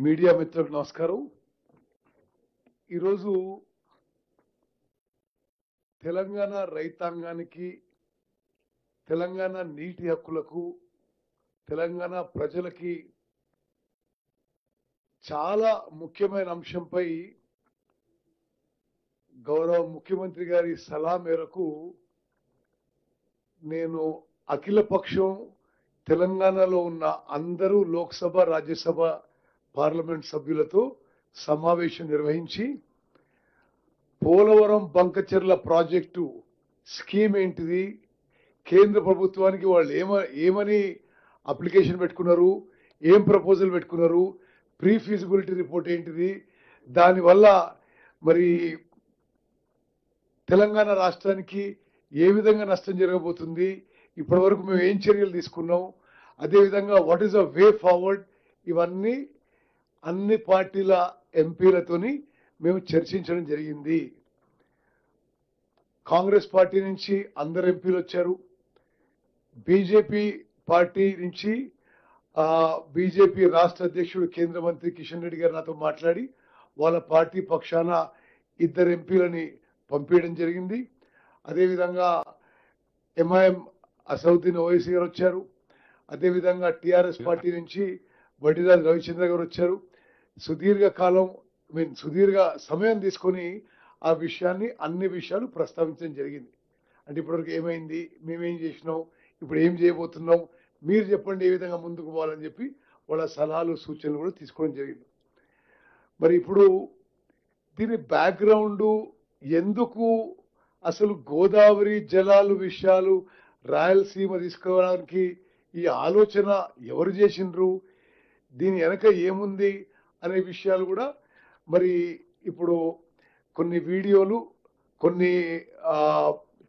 Media మిత్రులకు నమస్కారం. ఈరోజు తెలంగాణ రైతాంగానికి, తెలంగాణ నీటి హక్కులకు, తెలంగాణ ప్రజలకి చాలా ముఖ్యమైన అంశంపై గౌరవ ముఖ్యమంత్రి గారి సలహా మేరకు నేను అఖిలపక్షం తెలంగాణలో ఉన్న అందరూ లోక్సభ, రాజ్యసభ, పార్లమెంట్ సభ్యులతో సమావేశం నిర్వహించి పోలవరం బంకచెర్ల ప్రాజెక్టు స్కీమ్ ఏంటిది, కేంద్ర ప్రభుత్వానికి వాళ్ళు ఏమని అప్లికేషన్ పెట్టుకున్నారు, ఏం ప్రపోజల్ పెట్టుకున్నారు, ప్రీ ఫీజిబిలిటీ రిపోర్ట్ ఏంటిది, దానివల్ల మరి తెలంగాణ రాష్ట్రానికి ఏ విధంగా నష్టం జరగబోతుంది, ఇప్పటి వరకు మేము ఏం చర్యలు తీసుకున్నాం, అదేవిధంగా what is the way forward, ఇవన్నీ అన్ని పార్టీల ఎంపీలతోని మేము చర్చించడం జరిగింది. కాంగ్రెస్ పార్టీ నుంచి అందరు ఎంపీలు వచ్చారు. బీజేపీ పార్టీ నుంచి బీజేపీ రాష్ట్ర అధ్యక్షుడు కేంద్ర మంత్రి కిషన్ రెడ్డి గారు నాతో మాట్లాడి వాళ్ళ పార్టీ పక్షాన 2 ఎంపీలని పంపించడం జరిగింది. అదేవిధంగా ఎంఐఎం అసౌద్దీన్ ఓవైసీ గారు వచ్చారు. అదేవిధంగా టీఆర్ఎస్ పార్టీ నుంచి వడ్డీరాజు రవిచంద్ర గారు వచ్చారు. సుదీర్ఘ సమయం తీసుకొని ఆ విషయాన్ని అన్ని విషయాలు ప్రస్తావించడం జరిగింది. అంటే ఇప్పటివరకు ఏమైంది, మేమేం చేసినాం, ఇప్పుడు ఏం చేయబోతున్నాం, మీరు చెప్పండి ఏ విధంగా ముందుకు పోవాలని చెప్పి వాళ్ళ సలహాలు సూచనలు కూడా తీసుకోవడం జరిగింది. మరి ఇప్పుడు దీని బ్యాక్గ్రౌండ్ ఎందుకు, అసలు గోదావరి జలాలు విషయాలు రాయలసీమ తీసుకోవడానికి ఈ ఆలోచన ఎవరు చేసిండ్రు, దీని వెనక ఏముంది అనే విషయాలు కూడా మరి ఇప్పుడు కొన్ని వీడియోలు, కొన్ని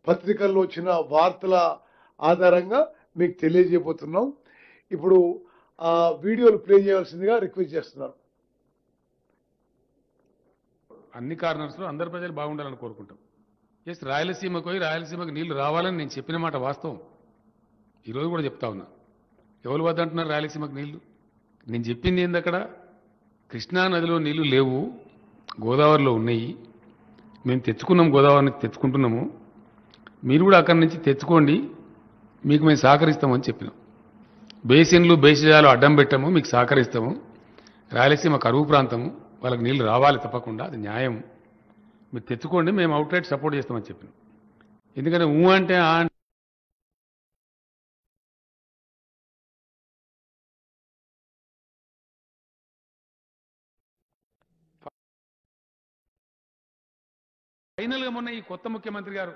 పత్రికల్లో వచ్చిన వార్తల ఆధారంగా మీకు తెలియజేయబోతున్నాం. ఇప్పుడు ఆ వీడియోలు ప్లే చేయాల్సిందిగా రిక్వెస్ట్ చేస్తున్నారు. అన్ని కార్నర్స్లో అందరు ప్రజలు బాగుండాలని కోరుకుంటాం. ఎస్, రాయలసీమకు పోయి రాయలసీమకు నీళ్లు రావాలని నేను చెప్పిన మాట వాస్తవం. ఈరోజు కూడా చెప్తా ఉన్నా. ఎవరు వద్దంటున్నారు రాయలసీమకు నీళ్లు? నేను చెప్పింది ఏంది, అక్కడ కృష్ణా నదిలో నీళ్లు లేవు, గోదావరిలో ఉన్నాయి. మేము తెచ్చుకున్నాం, గోదావరి నుంచి తెచ్చుకుంటున్నాము, మీరు కూడా అక్కడి నుంచి తెచ్చుకోండి, మీకు మేము సహకరిస్తామని చెప్పినాం. బేసిన్లు బేసిజాలు అడ్డం పెట్టాము, మీకు సహకరిస్తాము. రాయలసీమ కరువు ప్రాంతము, వాళ్ళకి నీళ్లు రావాలి తప్పకుండా, అది న్యాయం, మీరు తెచ్చుకోండి, మేము అవుట్లెట్ సపోర్ట్ చేస్తామని చెప్పినాం. ఎందుకంటే అంటే ఫైనల్గా మొన్న ఈ కొత్త ముఖ్యమంత్రి గారు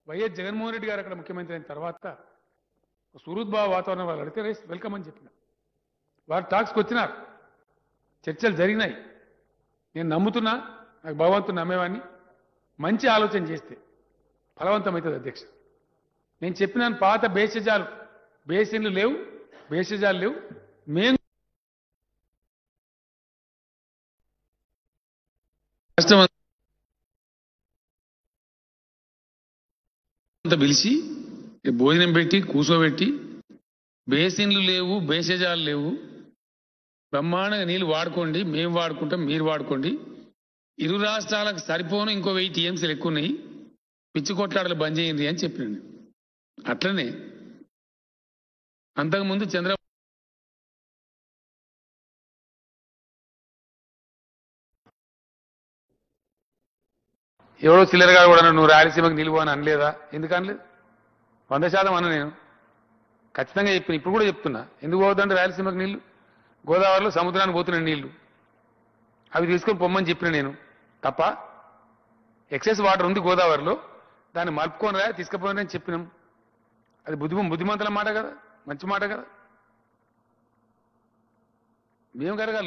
వైఎస్ జగన్మోహన్ రెడ్డి గారు అక్కడ ముఖ్యమంత్రి అయిన తర్వాత సుహృద్భావ వాతావరణం వాళ్ళు అడిగితే వెల్కమ్ అని చెప్పిన. వారు టాక్స్కి వచ్చినారు, చర్చలు జరిగినాయి. నేను నమ్ముతున్నా, నాకు భగవంతుని నమ్మేవాడిని, మంచి ఆలోచన చేస్తే ఫలవంతమవుతుంది అధ్యక్ష. నేను చెప్పినాను, పాత బేసిన్లు లేవు, బేసిజాలు లేవు, మేము పిలిచి భోజనం పెట్టి కూర్చోబెట్టి, బేసిన్లు లేవు, బేసిజాలు లేవు, బ్రహ్మాండంగా నీళ్ళు వాడుకోండి, మేము వాడుకుంటాం, మీరు వాడుకోండి, ఇరు రాష్ట్రాలకు సరిపోను ఇంకో 1000 టీఎంసీలు ఎక్కువ ఉన్నాయి, పిచ్చి కొట్లాడలు బంద్ చేయండి అని చెప్పినాను. అట్లనే అంతకుముందు ఎవరో చిల్లరగా కూడా నువ్వు రాయలసీమకు నిలువు అని అనలేదా? ఎందుకు అనలేదు? 100% అన్న. నేను ఖచ్చితంగా చెప్పిన, ఇప్పుడు కూడా చెప్తున్నా. ఎందుకు పోవద్దంటే రాయలసీమకు నీళ్లు, గోదావరిలో సముద్రానికి పోతున్న నీళ్లు, అవి తీసుకొని పొమ్మని చెప్పిన నేను. తప్ప ఎక్సెస్ వాటర్ ఉంది గోదావరిలో, దాన్ని మలుపుకొని రా తీసుకుపోయినని చెప్పినాం. అది బుద్ధిమంతుల మాట కదా, మంచి మాట కదా. మేము కనుక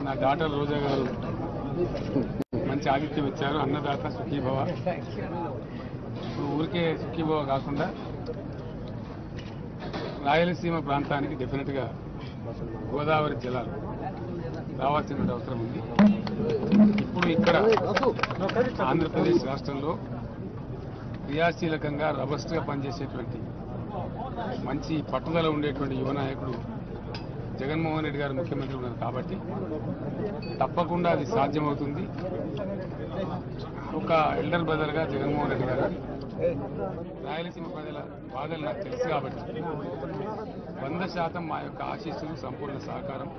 నా డాక్టర్ రోజా గారు మంచి ఆతిథ్యం ఇచ్చారు. అన్నదాత సుఖీభవ. ఊరికే సుఖీభవ కాకుండా రాయలసీమ ప్రాంతానికి డెఫినెట్గా గోదావరి జలాలు కావాల్సిన అవసరం ఉంది. ఇప్పుడు ఇక్కడ ఆంధ్రప్రదేశ్ రాష్ట్రంలో క్రియాశీలకంగా రబస్ట్గా పనిచేసేటువంటి మంచి పట్టుదల ఉండేటువంటి యువ నాయకుడు జగన్మోహన్ రెడ్డి గారు ముఖ్యమంత్రి ఉన్నారు కాబట్టి తప్పకుండా అది సాధ్యమవుతుంది. ఒక ఎల్డర్ బ్రదర్గా జగన్మోహన్ రెడ్డి గారు రాయలసీమ ప్రజల బాధలు నాకు తెలుసు కాబట్టి 100% మా యొక్క ఆశీస్సులు సంపూర్ణ సహకారం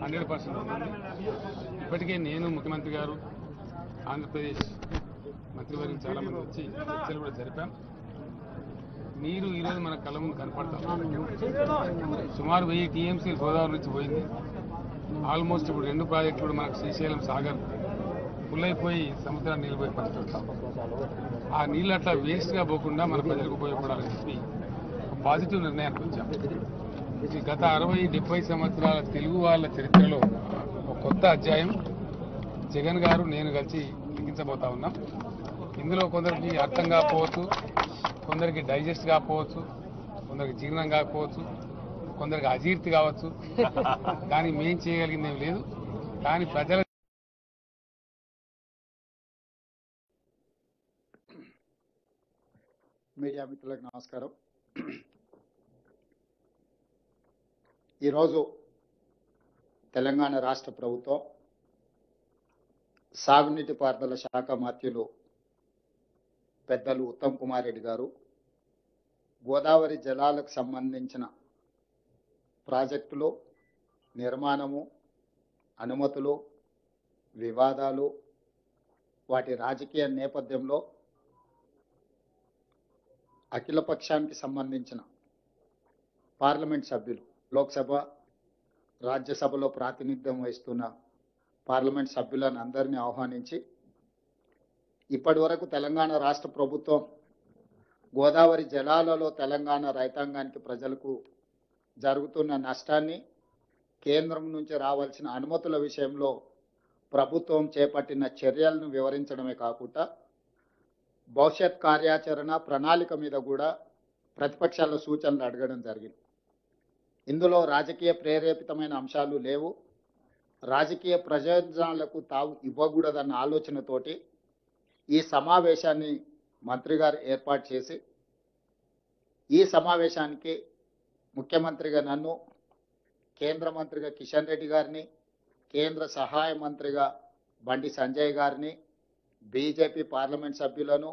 100% ఉంటుంది. ఇప్పటికే నేను ముఖ్యమంత్రి గారు ఆంధ్రప్రదేశ్ మంత్రివర్యులు చాలా మంది వచ్చి చర్చలు కూడా జరిపాం. నీరు ఈరోజు మన కళ్ళ ముందు కనపడతాం. సుమారు 1000 టీఎంసీలు గోదావరి నుంచి పోయింది. ఆల్మోస్ట్ ఇప్పుడు 2 ప్రాజెక్టులు కూడా మనకు శ్రీశైలం సాగర్ ఫుల్ అయిపోయి సముద్రాన్ని నీళ్ళపోయి పరిస్థితి. ఆ నీళ్ళు అట్లా వేస్ట్గా పోకుండా మన ప్రజలకు ఉపయోగపడాలని చెప్పి ఒక పాజిటివ్ నిర్ణయానికి వచ్చాం. ఇది గత 60-70 సంవత్సరాల తెలుగు వాళ్ళ చరిత్రలో ఒక కొత్త అధ్యాయం జగన్ గారు నేను కలిసి లిఖించబోతా ఉన్నాం. ఇందులో కొందరికి అర్థం కాకపోవచ్చు, కొందరికి డైజెస్ట్ కాకపోవచ్చు, కొందరికి జీర్ణం కాకపోవచ్చు, కొందరికి అజీర్తి కావచ్చు. కానీ మేం చేయగలిగింది ఏం లేదు. కానీ ప్రజల మీడియా మిత్రులకు నమస్కారం. ఈరోజు తెలంగాణ రాష్ట్ర ప్రభుత్వం సాగునీటి పారుదల శాఖ మంత్రులు పెద్దలు ఉత్తమ్ కుమార్ రెడ్డి గారు గోదావరి జలాలకు సంబంధించిన ప్రాజెక్టులు నిర్మాణము, అనుమతులు, వివాదాలు, వాటి రాజకీయ నేపథ్యంలో అఖిలపక్షానికి సంబంధించిన పార్లమెంట్ సభ్యులు, లోక్సభ రాజ్యసభలో ప్రాతినిధ్యం వహిస్తున్న పార్లమెంట్ సభ్యులను అందరినీ ఆహ్వానించి ఇప్పటి వరకు తెలంగాణ రాష్ట్ర ప్రభుత్వం గోదావరి జలాలలో తెలంగాణ రైతాంగానికి ప్రజలకు జరుగుతున్న నష్టాన్ని, కేంద్రం నుంచి రావాల్సిన అనుమతుల విషయంలో ప్రభుత్వం చేపట్టిన చర్యలను వివరించడమే కాకుండా భవిష్యత్ కార్యాచరణ ప్రణాళిక మీద కూడా ప్రతిపక్షాల సూచనలు అడగడం జరిగింది. ఇందులో రాజకీయ ప్రేరేపితమైన అంశాలు లేవు. రాజకీయ ప్రయోజనాలకు తావు ఇవ్వకూడదన్న ఆలోచనతోటి ఈ సమావేశాన్ని మంత్రి గారు ఏర్పాటు చేసి ఈ సమావేశానికి ముఖ్యమంత్రిగా నన్ను, కేంద్ర మంత్రిగా కిషన్ రెడ్డి గారిని, కేంద్ర సహాయ మంత్రిగా బండి సంజయ్ గారిని, బీజేపీ పార్లమెంట్ సభ్యులను,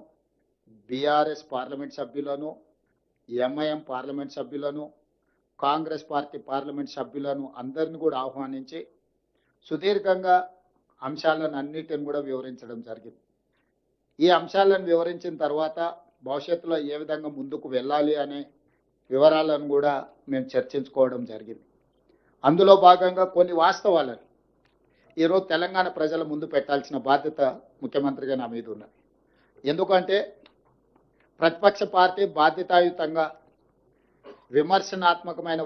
బీఆర్ఎస్ పార్లమెంట్ సభ్యులను, ఎంఐఎం పార్లమెంట్ సభ్యులను, కాంగ్రెస్ పార్టీ పార్లమెంట్ సభ్యులను అందరిని కూడా ఆహ్వానించి సుదీర్ఘంగా అంశాలను అన్నిటిని కూడా వివరించడం జరిగింది. ఈ అంశాలను వివరించిన తర్వాత భవిష్యత్తులో ఏ విధంగా ముందుకు వెళ్ళాలి అనే వివరాలను కూడా మేము చర్చించుకోవడం జరిగింది. అందులో భాగంగా కొన్ని వాస్తవాలను ఈరోజు తెలంగాణ ప్రజల ముందు పెట్టాల్సిన బాధ్యత ముఖ్యమంత్రిగా నా మీద ఉన్నది. ఎందుకంటే ప్రతిపక్ష పార్టీ బాధ్యతాయుతంగా విమర్శనాత్మకమైన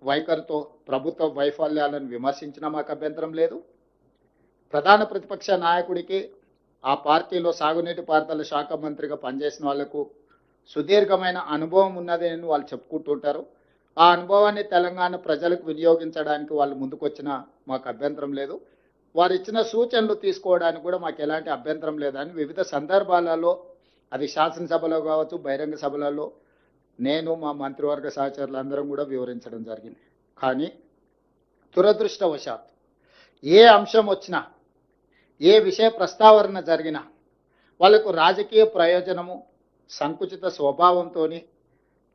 వైఖరితో ప్రభుత్వ వైఫల్యాలను విమర్శించినా మాకు అభ్యంతరం లేదు. ప్రధాన ప్రతిపక్ష నాయకుడికి ఆ పార్టీలో సాగునీటి పారుదల శాఖ మంత్రిగా పనిచేసిన వాళ్లకు సుదీర్ఘమైన అనుభవం ఉన్నదని వాళ్ళు చెప్పుకుంటుంటారు. ఆ అనుభవాన్ని తెలంగాణ ప్రజలకు వినియోగించడానికి వాళ్ళు ముందుకొచ్చినా మాకు అభ్యంతరం లేదు. వారు ఇచ్చిన సూచనలు తీసుకోవడానికి కూడా మాకు ఎలాంటి అభ్యంతరం లేదని వివిధ సందర్భాలలో, అది శాసనసభలో కావచ్చు, బహిరంగ సభలలో నేను మా మంత్రివర్గ సహచరులు అందరం కూడా వివరించడం జరిగింది. కానీ దురదృష్టవశాత్తు ఏ అంశం వచ్చినా, ఏ విషయ ప్రస్తావన జరిగినా వాళ్ళకు రాజకీయ ప్రయోజనము, సంకుచిత స్వభావంతో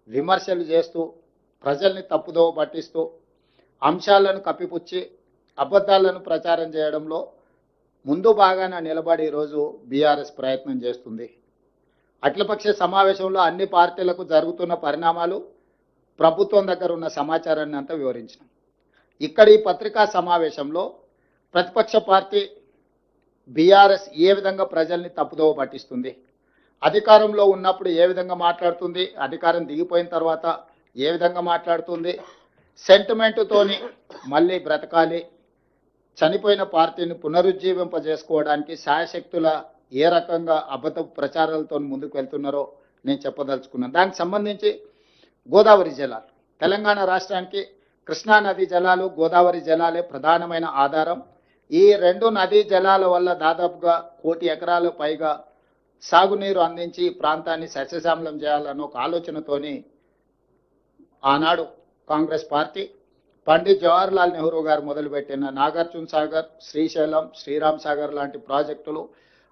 విమర్శలు చేస్తూ ప్రజల్ని తప్పుదోవ పట్టిస్తూ అంశాలను కప్పిపుచ్చి అబద్ధాలను ప్రచారం చేయడంలో ముందు బాగానే నిలబడి ఈరోజు బీఆర్ఎస్ ప్రయత్నం చేస్తుంది. అఖిలపక్ష సమావేశంలో అన్ని పార్టీలకు జరుగుతున్న పరిణామాలు, ప్రభుత్వం దగ్గర ఉన్న సమాచారాన్ని అంతా వివరించినాం. ఇక్కడ ఈ పత్రికా సమావేశంలో ప్రతిపక్ష పార్టీ బీఆర్ఎస్ ఏ విధంగా ప్రజల్ని తప్పుదోవ పట్టిస్తుంది, అధికారంలో ఉన్నప్పుడు ఏ విధంగా మాట్లాడుతుంది, అధికారం దిగిపోయిన తర్వాత ఏ విధంగా మాట్లాడుతుంది, సెంటిమెంటుతోని మళ్ళీ బ్రతకాలి, చనిపోయిన పార్టీని పునరుజ్జీవింపజేసుకోవడానికి శాయశక్తుల ఏ రకంగా అబద్ధ ప్రచారాలతో ముందుకు వెళ్తున్నారో నేను చెప్పదలుచుకున్నాను. దానికి సంబంధించి గోదావరి జలాలు తెలంగాణ రాష్ట్రానికి కృష్ణా నది జలాలు, గోదావరి జలాలే ప్రధానమైన ఆధారం. ఈ రెండు నదీ జలాల వల్ల దాదాపుగా 1 కోటి ఎకరాలు పైగా సాగునీరు అందించి ఈ ప్రాంతాన్ని సస్యశ్యామలం చేయాలన్న ఒక ఆలోచనతోని ఆనాడు కాంగ్రెస్ పార్టీ పండిత్ జవహర్లాల్ నెహ్రూ గారు మొదలుపెట్టిన నాగార్జున సాగర్, శ్రీశైలం, శ్రీరామ్ సాగర్ లాంటి ప్రాజెక్టులు,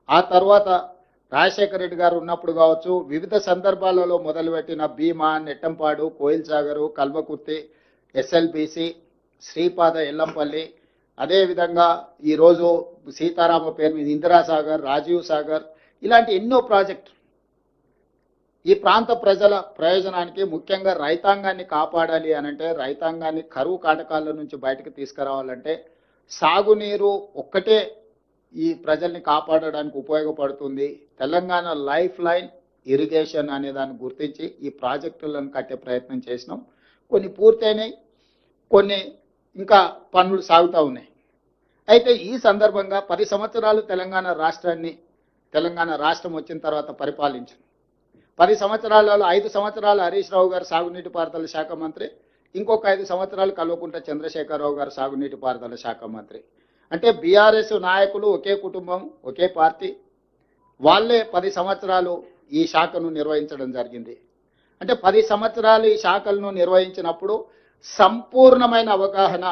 ఆ తర్వాత రాజశేఖర రెడ్డి గారు ఉన్నప్పుడు కావచ్చు, వివిధ సందర్భాలలో మొదలుపెట్టిన భీమా, నెట్టంపాడు, కోయిల్ సాగరు, కల్వకుర్తి, ఎస్ఎల్బిసి, శ్రీపాద ఎల్లంపల్లి, అదేవిధంగా ఈరోజు సీతారామ పేరు మీద ఇందిరాసాగర్, రాజీవ్ సాగర్, ఇలాంటి ఎన్నో ప్రాజెక్టు ఈ ప్రాంత ప్రజల ప్రయోజనానికి, ముఖ్యంగా రైతాంగాన్ని కాపాడాలి అనంటే, రైతాంగాన్ని కరువు కాటకాల నుంచి బయటకు తీసుకురావాలంటే సాగునీరు ఒక్కటే ఈ ప్రజల్ని కాపాడడానికి ఉపయోగపడుతుంది. తెలంగాణ లైఫ్ లైన్ ఇరిగేషన్ అనే దాన్ని గుర్తించి ఈ ప్రాజెక్టులను కట్టే ప్రయత్నం చేసినాం. కొన్ని పూర్తయినాయి, కొన్ని ఇంకా పనులు సాగుతూ ఉన్నాయి. అయితే ఈ సందర్భంగా 10 సంవత్సరాలు తెలంగాణ రాష్ట్రం వచ్చిన తర్వాత పరిపాలించాం. 10 సంవత్సరాలలో 5 సంవత్సరాలు హరీష్ రావు గారు సాగునీటి పారుదల శాఖ మంత్రి, ఇంకొక 5 సంవత్సరాలు కల్వకుంట్ల చంద్రశేఖరరావు గారు సాగునీటి పారుదల శాఖ మంత్రి. అంటే బీఆర్ఎస్ నాయకులు ఒకే కుటుంబం, ఒకే పార్టీ, వాళ్ళే 10 సంవత్సరాలు ఈ శాఖను నిర్వహించడం జరిగింది. అంటే 10 సంవత్సరాలు ఈ శాఖలను నిర్వహించినప్పుడు సంపూర్ణమైన అవగాహన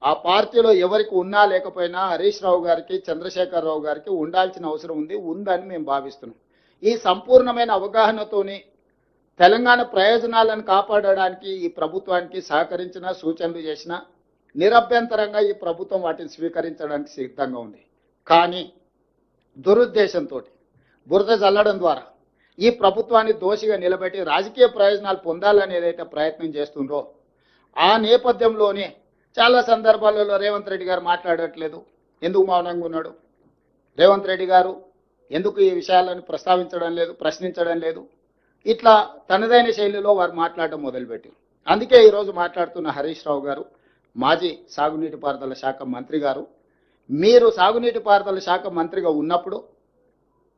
ఆ పార్టీలో ఎవరికి ఉన్నా లేకపోయినా హరీష్ రావు గారికి, చంద్రశేఖరరావు గారికి ఉండాల్సిన అవసరం ఉందని మేము భావిస్తున్నాం. ఈ సంపూర్ణమైన అవగాహనతోని తెలంగాణ ప్రయోజనాలను కాపాడడానికి ఈ ప్రభుత్వానికి సహకరించిన, సూచనలు చేసిన నిరభ్యంతరంగా ఈ ప్రభుత్వం వాటిని స్వీకరించడానికి సిద్ధంగా ఉంది. కానీ దురుద్దేశంతో బురద చల్లడం ద్వారా ఈ ప్రభుత్వాన్ని దోషిగా నిలబెట్టి రాజకీయ ప్రయోజనాలు పొందాలని ఏదైతే ప్రయత్నం చేస్తుందో ఆ నేపథ్యంలోనే చాలా సందర్భాలలో రేవంత్ రెడ్డి గారు మాట్లాడట్లేదు. ఎందుకు మౌనంగా ఉన్నాడు? రేవంత్ రెడ్డి గారు ఎందుకు ఈ విషయాలను ప్రశ్నించడం లేదు? ఇట్లా తనదైన శైలిలో వారు మాట్లాడడం మొదలుపెట్టారు. అందుకే ఈరోజు మాట్లాడుతున్న హరీష్ రావు గారు, మాజీ సాగునీటి పారుదల శాఖ మంత్రి గారు, మీరు సాగునీటి పారుదల శాఖ మంత్రిగా ఉన్నప్పుడు,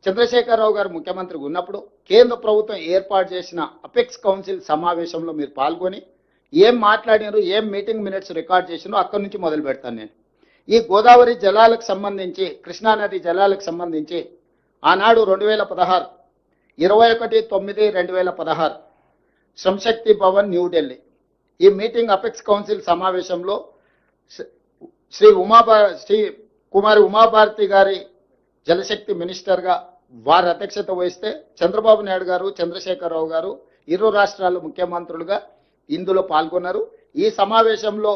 చంద్రశేఖరరావు గారు ముఖ్యమంత్రిగా ఉన్నప్పుడు కేంద్ర ప్రభుత్వం ఏర్పాటు చేసిన అపెక్స్ కౌన్సిల్ సమావేశంలో మీరు పాల్గొని ఏం మాట్లాడినారు, ఏం మీటింగ్ మినిట్స్ రికార్డ్ చేసినారో అక్కడి నుంచి మొదలు పెడతాను నేను. ఈ గోదావరి జలాలకు సంబంధించి, కృష్ణానది జలాలకు సంబంధించి ఆనాడు 2016 21/9/2016 శ్రమశక్తి భవన్, న్యూఢిల్లీ ఈ మీటింగ్ అపెక్స్ కౌన్సిల్ సమావేశంలో శ్రీ కుమారి ఉమాభారతి గారి జలశక్తి మినిస్టర్గా వారి అధ్యక్షత వహిస్తే, చంద్రబాబు నాయుడు గారు, చంద్రశేఖరరావు గారు ఇరు రాష్ట్రాల ముఖ్యమంత్రులుగా ఇందులో పాల్గొన్నారు. ఈ సమావేశంలో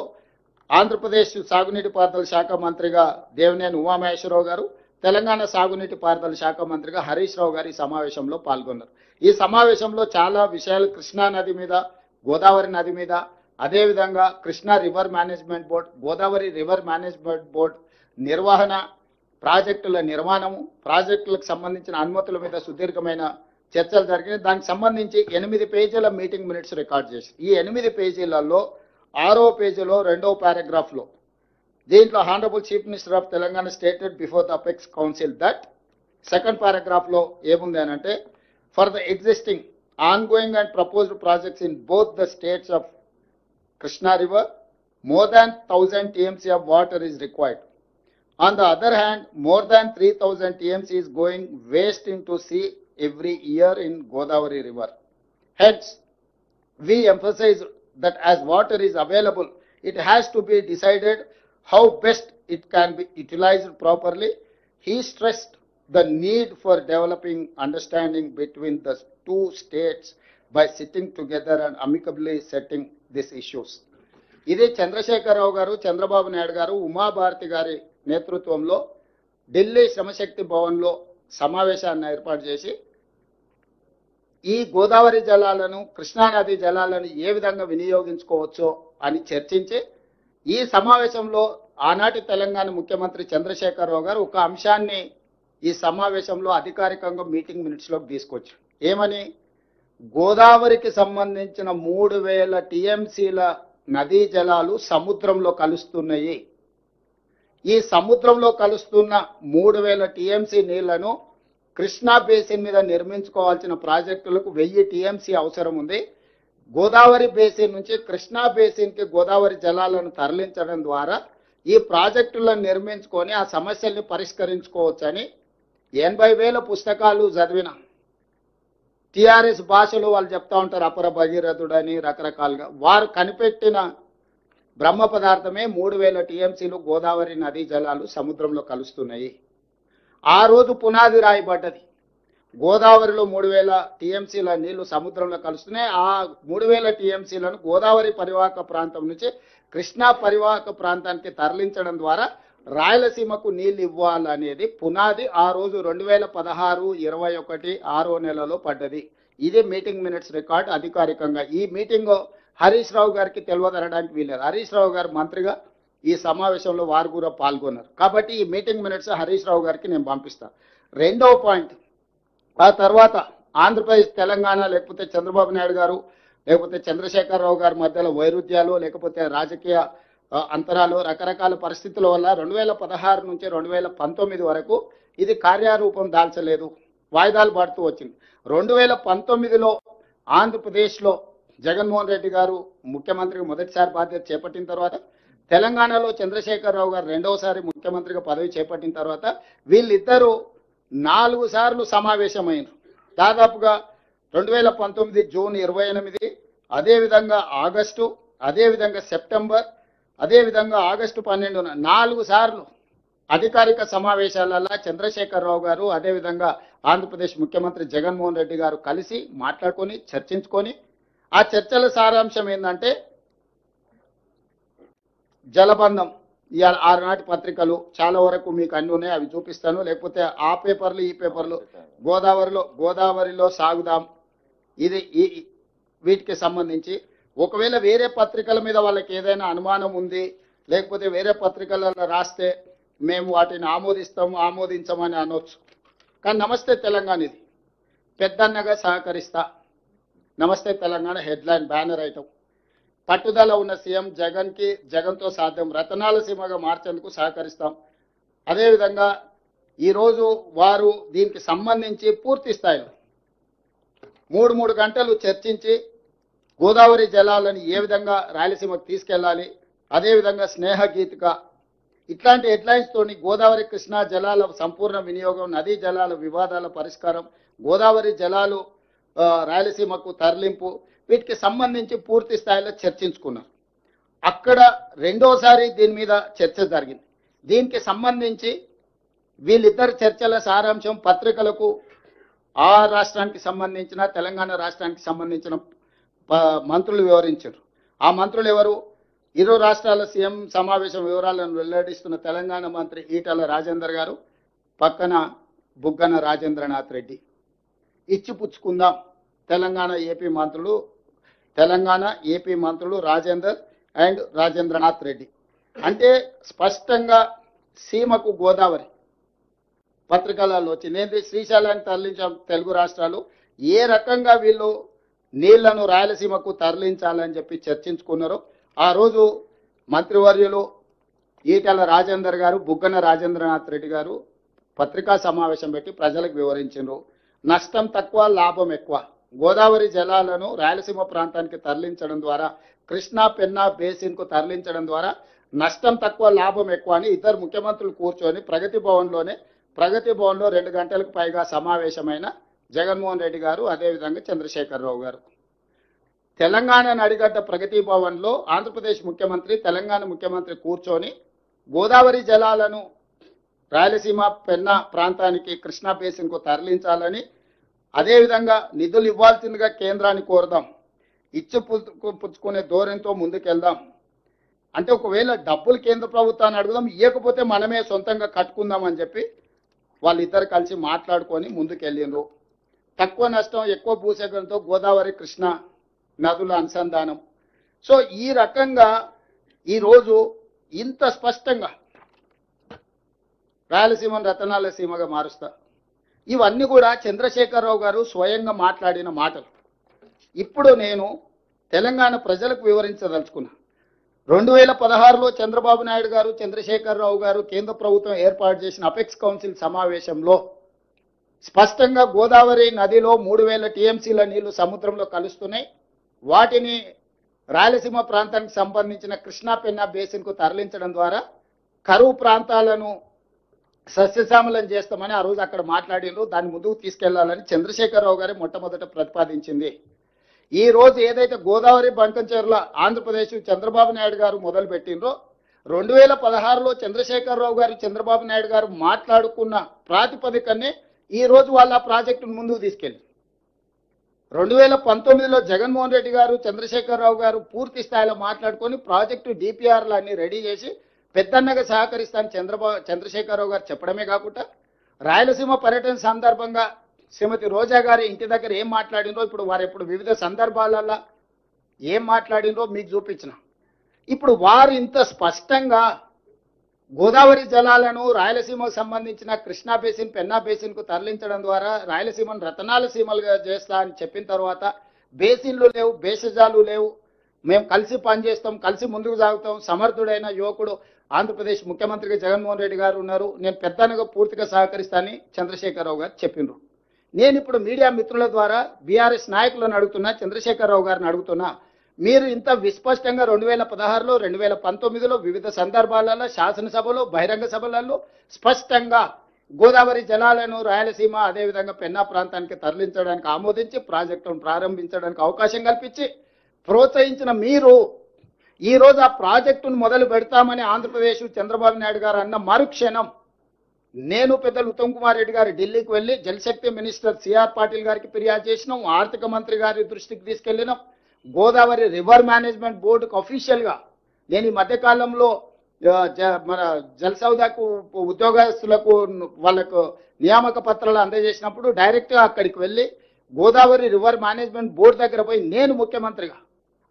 ఆంధ్రప్రదేశ్ సాగునీటి పారుదల శాఖ మంత్రిగా దేవినేని ఉమామహేశ్వరరావు గారు, తెలంగాణ సాగునీటి పారుదల శాఖ మంత్రిగా హరీష్ రావు గారు ఈ సమావేశంలో పాల్గొన్నారు. ఈ సమావేశంలో చాలా విషయాలు కృష్ణా నది మీద, గోదావరి నది మీద, అదేవిధంగా Krishna river management board, Godavari river management board నిర్వహణ, ప్రాజెక్టుల నిర్మాణము, ప్రాజెక్టులకు సంబంధించిన అనుమతుల మీద సుదీర్ఘమైన చర్చలు జరిగినాయి. దానికి సంబంధించి 8 పేజీల మీటింగ్ మినిట్స్ రికార్డ్ చేసి, ఈ 8 పేజీలలో 6వ పేజీలో 2వ పారాగ్రాఫ్లో దీంట్లో honourable chief minister of Telangana stated before the apex council that, second పారాగ్రాఫ్లో ఏముంది అని అంటే, for the existing ongoing and proposed projects in both the states of Krishna River, more than 1000 TMC of water is required. On the other hand, more than 3000 TMC is going waste into sea every year in Godavari River. Hence, we emphasize that as water is available, it has to be decided how best it can be utilized properly. He stressed the need for developing understanding between the two states by sitting together and amicably setting these issues. ఇది చంద్రశేఖరరావు గారు, చంద్రబాబు నాయుడు గారు, ఉమాభారతి గారి నేతృత్వంలో ఢిల్లీ శ్రమశక్తి భవన్లో సమావేశాన్ని ఏర్పాటు చేసి ఈ గోదావరి జలాలను, కృష్ణానది జలాలను ఏ విధంగా వినియోగించుకోవచ్చో అని చర్చించి, ఈ సమావేశంలో ఆనాటి తెలంగాణ ముఖ్యమంత్రి చంద్రశేఖరరావు గారు ఒక అంశాన్ని ఈ సమావేశంలో అధికారికంగా మీటింగ్ మినిట్స్లోకి తీసుకొచ్చారు. ఏమని? గోదావరికి సంబంధించిన 3000 టీఎంసీల నదీ జలాలు సముద్రంలో కలుస్తున్నాయి. ఈ సముద్రంలో కలుస్తున్న 3000 టీఎంసీ నీళ్లను కృష్ణా బేసిన్ మీద నిర్మించుకోవాల్సిన ప్రాజెక్టులకు 1000 టీఎంసీ అవసరం ఉంది. గోదావరి బేసిన్ నుంచి కృష్ణా బేసిన్కి గోదావరి జలాలను తరలించడం ద్వారా ఈ ప్రాజెక్టులను నిర్మించుకొని ఆ సమస్యల్ని పరిష్కరించుకోవచ్చని 80,000 పుస్తకాలు చదివిన టిఆర్ఎస్ భాషలో వాళ్ళు చెప్తా ఉంటారు అపర భగీరథుడని రకరకాలుగా. వారు కనిపెట్టిన బ్రహ్మ పదార్థమే 3,000 టీఎంసీలు గోదావరి నదీ జలాలు సముద్రంలో కలుస్తున్నాయి. ఆ రోజు పునాది రాయబడ్డది. గోదావరిలో 3,000 టీఎంసీల నీళ్లు సముద్రంలో కలుస్తున్నాయి. ఆ 3,000 టీఎంసీలను గోదావరి పరివాహక ప్రాంతం నుంచి కృష్ణా పరివాహక ప్రాంతానికి తరలించడం ద్వారా రాయలసీమకు నీళ్లు ఇవ్వాలనేది పునాది ఆ రోజు 2016-21 6వ నెలలో పడ్డది. ఇది మీటింగ్ మినిట్స్ రికార్డ్ అధికారికంగా. ఈ మీటింగ్ హరీష్ రావు గారికి తెలియదనడానికి వీలేదు. హరీష్ రావు గారు మంత్రిగా ఈ సమావేశంలో వారు కూడా పాల్గొన్నారు. కాబట్టి ఈ మీటింగ్ మినిట్స్ హరీష్ రావు గారికి నేను పంపిస్తాను. రెండవ పాయింట్, ఆ తర్వాత ఆంధ్రప్రదేశ్ తెలంగాణ లేకపోతే చంద్రబాబు నాయుడు గారు లేకపోతే చంద్రశేఖరరావు గారి మధ్యలో వైరుధ్యాలు లేకపోతే రాజకీయ అంతరాలు రకరకాల పరిస్థితుల వల్ల 2016 నుంచి 2019 వరకు ఇది కార్యరూపం దాల్చలేదు, వాయిదాలు పడుతూ వచ్చింది. 2019లో ఆంధ్రప్రదేశ్లో జగన్మోహన్ రెడ్డి గారు ముఖ్యమంత్రిగా మొదటిసారి బాధ్యత చేపట్టిన తర్వాత, తెలంగాణలో చంద్రశేఖరరావు గారు రెండవసారి ముఖ్యమంత్రిగా పదవి చేపట్టిన తర్వాత వీళ్ళిద్దరూ 4 సార్లు సమావేశమైనారు. దాదాపుగా 2019 జూన్ 28, అదేవిధంగా ఆగస్టు, అదేవిధంగా సెప్టెంబర్, అదేవిధంగా ఆగస్టు 12న 4 సార్లు అధికారిక సమావేశాలలో చంద్రశేఖరరావు గారు అదేవిధంగా ఆంధ్రప్రదేశ్ ముఖ్యమంత్రి జగన్మోహన్ రెడ్డి గారు కలిసి మాట్లాడుకొని చర్చించుకొని, ఆ చర్చల సారాంశం ఏంటంటే జలబంధం. ఆనాటి పత్రికలు చాలా వరకు మీకు అన్ని ఉన్నాయి, అవి చూపిస్తాను. లేకపోతే ఆ పేపర్లు ఈ పేపర్లు గోదావరిలో సాగుదాం, ఇది వీటికి సంబంధించి ఒకవేళ వేరే పత్రికల మీద వాళ్ళకి ఏదైనా అనుమానం ఉంది లేకపోతే వేరే పత్రికలలో రాస్తే మేము వాటిని ఆమోదించమని అనొచ్చు. కానీ నమస్తే తెలంగాణ ఇది పెద్దన్నగా సహకరిస్తా. నమస్తే తెలంగాణ హెడ్లైన్ బ్యానర్ ఐటమ్. పట్టుదల ఉన్న సీఎం జగన్తో సాధ్యం, రతనాల సీమగా మార్చేందుకు సహకరిస్తాం. అదేవిధంగా ఈరోజు వారు దీనికి సంబంధించి పూర్తి స్థాయిలో 3 గంటలు చర్చించి గోదావరి జలాలను ఏ విధంగా రాయలసీమకు తీసుకెళ్లాలి, అదేవిధంగా స్నేహగీతిక ఇట్లాంటి హెడ్లైన్స్ తోని గోదావరి కృష్ణా జలాల సంపూర్ణ వినియోగం, నదీ జలాల వివాదాల పరిష్కారం, గోదావరి జలాలు రాయలసీమకు తరలింపు, వీటికి సంబంధించి పూర్తి స్థాయిలో చర్చించుకున్నారు. అక్కడ రెండోసారి దీని మీద చర్చ జరిగింది. దీనికి సంబంధించి వీళ్ళిద్దరు చర్చల సారాంశం పత్రికలకు ఆ రాష్ట్రానికి సంబంధించిన తెలంగాణ రాష్ట్రానికి సంబంధించిన మంత్రులు వివరించారు. ఆ మంత్రులు ఎవరు? ఇరు రాష్ట్రాల సీఎం సమావేశం వివరాలను వెల్లడిస్తున్న తెలంగాణ మంత్రి ఈటల రాజేందర్ గారు, పక్కన బుగ్గన రాజేంద్రనాథ్ రెడ్డి. ఇచ్చిపుచ్చుకుందాం తెలంగాణ ఏపీ మంత్రులు రాజేందర్ అండ్ రాజేంద్రనాథ్ రెడ్డి. అంటే స్పష్టంగా సీమకు గోదావరి పత్రికలలో వచ్చింది. శ్రీశైలాన్ని తరలించాం తెలుగు రాష్ట్రాలు, ఏ రకంగా వీళ్ళు నీళ్లను రాయలసీమకు తరలించాలని చెప్పి చర్చించుకున్నారు. ఆ రోజు మంత్రివర్యులు ఈటల రాజేందర్ గారు, బుగ్గన రాజేంద్రనాథ్ రెడ్డి గారు పత్రికా సమావేశం పెట్టి ప్రజలకు వివరించారు. నష్టం తక్కువ, లాభం ఎక్కువ. గోదావరి జలాలను రాయలసీమ ప్రాంతానికి తరలించడం ద్వారా, కృష్ణా పెన్నా బేసిన్కు తరలించడం ద్వారా నష్టం తక్కువ, లాభం ఎక్కువ అని ఇద్దరు ముఖ్యమంత్రులు కూర్చొని ప్రగతి భవన్లో 2 గంటలకు పైగా సమావేశమైన జగన్మోహన్ రెడ్డి గారు, అదేవిధంగా చంద్రశేఖరరావు గారు. తెలంగాణ నడిగడ్డ ప్రగతి భవన్లో ఆంధ్రప్రదేశ్ ముఖ్యమంత్రి, తెలంగాణ ముఖ్యమంత్రి కూర్చొని గోదావరి జలాలను రాయలసీమ పెన్నా ప్రాంతానికి కృష్ణా బేసిన్కు తరలించాలని, అదేవిధంగా నిధులు ఇవ్వాల్సిందిగా కేంద్రాన్ని కోరుదాం, పుచ్చుకునే ధోరణితో ముందుకెళ్దాం. అంటే ఒకవేళ డబ్బులు కేంద్ర ప్రభుత్వాన్ని అడుగుదాం, ఇవ్వకపోతే మనమే సొంతంగా కట్టుకుందామని చెప్పి వాళ్ళిద్దరు కలిసి మాట్లాడుకొని ముందుకెళ్ళిండ్రు. తక్కువ నష్టం, ఎక్కువ భూసేకరణతో గోదావరి కృష్ణా నదుల అనుసంధానం. సో ఈ రకంగా ఈరోజు ఇంత స్పష్టంగా రాయలసీమను రతనాల సీమగా మారుస్తా, ఇవన్నీ కూడా చంద్రశేఖరరావు గారు స్వయంగా మాట్లాడిన మాటలు. ఇప్పుడు నేను తెలంగాణ ప్రజలకు వివరించదలుచుకున్నా. 2016లో చంద్రబాబు నాయుడు గారు, చంద్రశేఖరరావు గారు కేంద్ర ప్రభుత్వం ఏర్పాటు చేసిన అపెక్స్ కౌన్సిల్ సమావేశంలో స్పష్టంగా గోదావరి నదిలో 3,000 టీఎంసీల నీళ్లు సముద్రంలో కలుస్తున్నాయి. వాటిని రాయలసీమ ప్రాంతానికి సంబంధించిన కృష్ణా పెన్నా బేసిన్కు తరలించడం ద్వారా కరువు ప్రాంతాలను సస్యశ్యామలం చేస్తామని ఆ రోజు అక్కడ మాట్లాడినరు. దాన్ని ముందుకు తీసుకెళ్లాలని చంద్రశేఖరరావు గారి మొట్టమొదట ప్రతిపాదించింది. ఈ రోజు ఏదైతే గోదావరి బంకంచెర్ల ఆంధ్రప్రదేశ్ చంద్రబాబు నాయుడు గారు మొదలు పెట్టినరో 2016లో చంద్రశేఖరరావు గారు చంద్రబాబు నాయుడు గారు మాట్లాడుకున్న ప్రాతిపదికనే ఈ రోజు వాళ్ళ ప్రాజెక్టును ముందుకు తీసుకెళ్ళి 2019లో జగన్మోహన్ రెడ్డి గారు చంద్రశేఖరరావు గారు పూర్తి స్థాయిలో మాట్లాడుకొని ప్రాజెక్టు డిపిఆర్లు అన్ని రెడీ చేసి పెద్దన్నగా సహకరిస్తాను చంద్రశేఖరరావు గారు చెప్పడమే కాకుండా రాయలసీమ పర్యటన సందర్భంగా శ్రీమతి రోజా గారి ఇంటి దగ్గర ఏం మాట్లాడినో ఇప్పుడు వారు ఇప్పుడు వివిధ సందర్భాలలో ఏం మాట్లాడినో మీకు చూపించిన. ఇప్పుడు వారు ఇంత స్పష్టంగా గోదావరి జలాలను రాయలసీమకు సంబంధించిన కృష్ణా బేసిన్ పెన్నా బేసిన్కు తరలించడం ద్వారా రాయలసీమను రతనాల సీమలుగా చేస్తా అని చెప్పిన తర్వాత బేసిన్లు లేవు, భేషజాలు లేవు, మేము కలిసి పనిచేస్తాం, కలిసి ముందుకు సాగుతాం, సమర్థుడైన యువకుడు ఆంధ్రప్రదేశ్ ముఖ్యమంత్రిగా జగన్మోహన్ రెడ్డి గారు ఉన్నారు, నేను పెద్దనగా పూర్తిగా సహకరిస్తానని చంద్రశేఖరరావు గారు చెప్పిండ్రు. నేను ఇప్పుడు మీడియా మిత్రుల ద్వారా బీఆర్ఎస్ నాయకులను అడుగుతున్నా, చంద్రశేఖరరావు గారిని అడుగుతున్నా, మీరు ఇంత విస్పష్టంగా 2016లో 2019లో వివిధ సందర్భాలలో శాసనసభలో బహిరంగ సభలలో స్పష్టంగా గోదావరి జలాలను రాయలసీమ అదేవిధంగా పెన్నా ప్రాంతానికి తరలించడానికి ఆమోదించి ప్రాజెక్టును ప్రారంభించడానికి అవకాశం కల్పించి ప్రోత్సహించిన మీరు ఈ రోజు ఆ ప్రాజెక్టును మొదలు పెడతామని ఆంధ్రప్రదేశ్ చంద్రబాబు నాయుడు గారు అన్న మరుక్షణం నేను పెద్దలు ఉత్తమ్ కుమార్ రెడ్డి గారు ఢిల్లీకి వెళ్ళి జలశక్తి మినిస్టర్ సిఆర్ పాటిల్ గారికి ఫిర్యాదు చేసినాం, ఆర్థిక మంత్రి గారి దృష్టికి తీసుకెళ్లినాం, గోదావరి రివర్ మేనేజ్మెంట్ బోర్డుకు అఫీషియల్గా నేను ఈ మధ్యకాలంలో మన జలసౌదాకు ఉద్యోగస్తులకు వాళ్ళకు నియామక పత్రాలు అందజేసినప్పుడు డైరెక్ట్గా అక్కడికి వెళ్ళి గోదావరి రివర్ మేనేజ్మెంట్ బోర్డు దగ్గర పోయి నేను ముఖ్యమంత్రిగా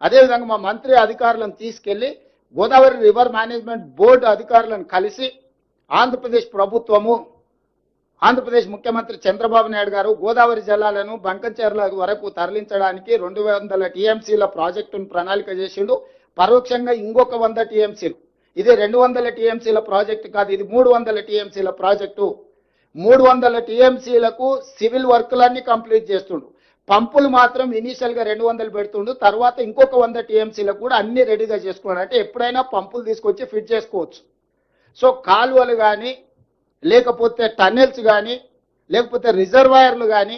అదేవిధంగా మా మంత్రి అధికారులను తీసుకెళ్లి గోదావరి రివర్ మేనేజ్మెంట్ బోర్డు అధికారులను కలిసి ఆంధ్రప్రదేశ్ ప్రభుత్వము ఆంధ్రప్రదేశ్ ముఖ్యమంత్రి చంద్రబాబు నాయుడు గారు గోదావరి జలాలను బంకంచెర్ల వరకు తరలించడానికి 200 టీఎంసీల ప్రాజెక్టును ప్రణాళిక చేసిండు. పరోక్షంగా ఇంకొక 100 టీఎంసీలు, ఇది 200 టీఎంసీల ప్రాజెక్టు కాదు, ఇది 300 టీఎంసీల ప్రాజెక్టు. 300 టీఎంసీలకు సివిల్ వర్కులన్నీ కంప్లీట్ చేస్తుండు, పంపులు మాత్రం ఇనీషియల్గా 200 పెడుతుండు, తర్వాత ఇంకొక 100 టీఎంసీలకు కూడా అన్ని రెడీగా చేసుకున్నాడు. అంటే ఎప్పుడైనా పంపులు తీసుకొచ్చి ఫిట్ చేసుకోవచ్చు. సో కాలువలు కానీ లేకపోతే టన్నెల్స్ కానీ లేకపోతే రిజర్వాయర్లు కానీ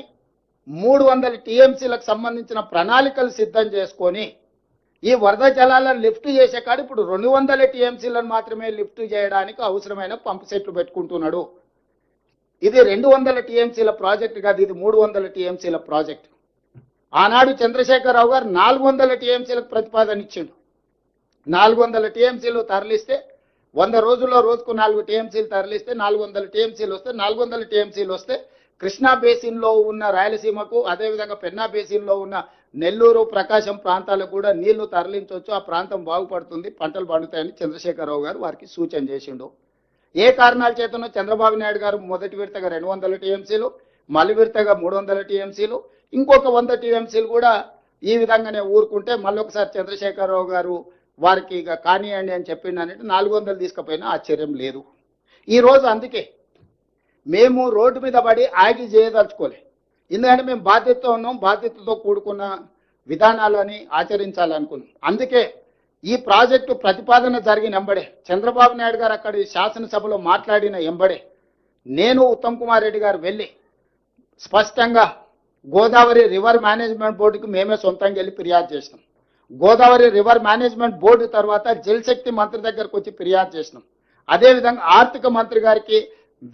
300 టీఎంసీలకు సంబంధించిన ప్రణాళికలు సిద్ధం చేసుకొని ఈ వరద జలాలను లిఫ్ట్ చేసే కాడ ఇప్పుడు 200 టీఎంసీలను మాత్రమే లిఫ్ట్ చేయడానికి అవసరమైన పంపు సెట్లు పెట్టుకుంటున్నాడు. ఇది 200 టీఎంసీల ప్రాజెక్టు కాదు, ఇది 300 టీఎంసీల ప్రాజెక్టు. ఆనాడు చంద్రశేఖరరావు గారు 400 టీఎంసీలకు ప్రతిపాదన ఇచ్చిండు. 400 టీఎంసీలు తరలిస్తే 100 రోజుల్లో రోజుకు 4 టీఎంసీలు తరలిస్తే 400 టీఎంసీలు వస్తే 400 టీఎంసీలు వస్తే కృష్ణా బేసిన్లో ఉన్న రాయలసీమకు అదేవిధంగా పెన్నా బేసిన్లో ఉన్న నెల్లూరు ప్రకాశం ప్రాంతాలకు కూడా నీళ్లు తరలించవచ్చు, ఆ ప్రాంతం బాగుపడుతుంది, పంటలు పండుతాయని చంద్రశేఖరరావు గారు వారికి సూచన చేసిండు. ఏ కారణాల చేతనో చంద్రబాబు నాయుడు గారు మొదటి విడతగా 200 టీఎంసీలు, మళ్ళీ విడతగా 300 టీఎంసీలు, ఇంకొక 100 టీఎంసీలు కూడా ఈ విధంగానే ఊరుకుంటే మళ్ళొకసారి చంద్రశేఖరరావు గారు వారికి ఇక కానివ్వండి అని చెప్పిండనంటే 400 తీసుకుపోయినా ఆశ్చర్యం లేదు. ఈరోజు అందుకే మేము రోడ్డు మీద పడి ఆగి చేయదలుచుకోలే, ఎందుకంటే మేము బాధ్యతతో ఉన్నాం, బాధ్యతతో కూడుకున్న విధానాలని ఆచరించాలనుకున్నాం. అందుకే ఈ ప్రాజెక్టు ప్రతిపాదన జరిగిన ఎంబడే చంద్రబాబు నాయుడు గారు అక్కడి శాసనసభలో మాట్లాడిన ఎంబడే నేను ఉత్తమ్ కుమార్ రెడ్డి గారు వెళ్ళి స్పష్టంగా గోదావరి రివర్ మేనేజ్మెంట్ బోర్డుకి మేమే సొంతంగా వెళ్ళి ఫిర్యాదు చేసినాం. గోదావరి రివర్ మేనేజ్మెంట్ బోర్డు తర్వాత జలశక్తి మంత్రి దగ్గరకు వచ్చి ఫిర్యాదు చేసినాం. అదేవిధంగా ఆర్థిక మంత్రి గారికి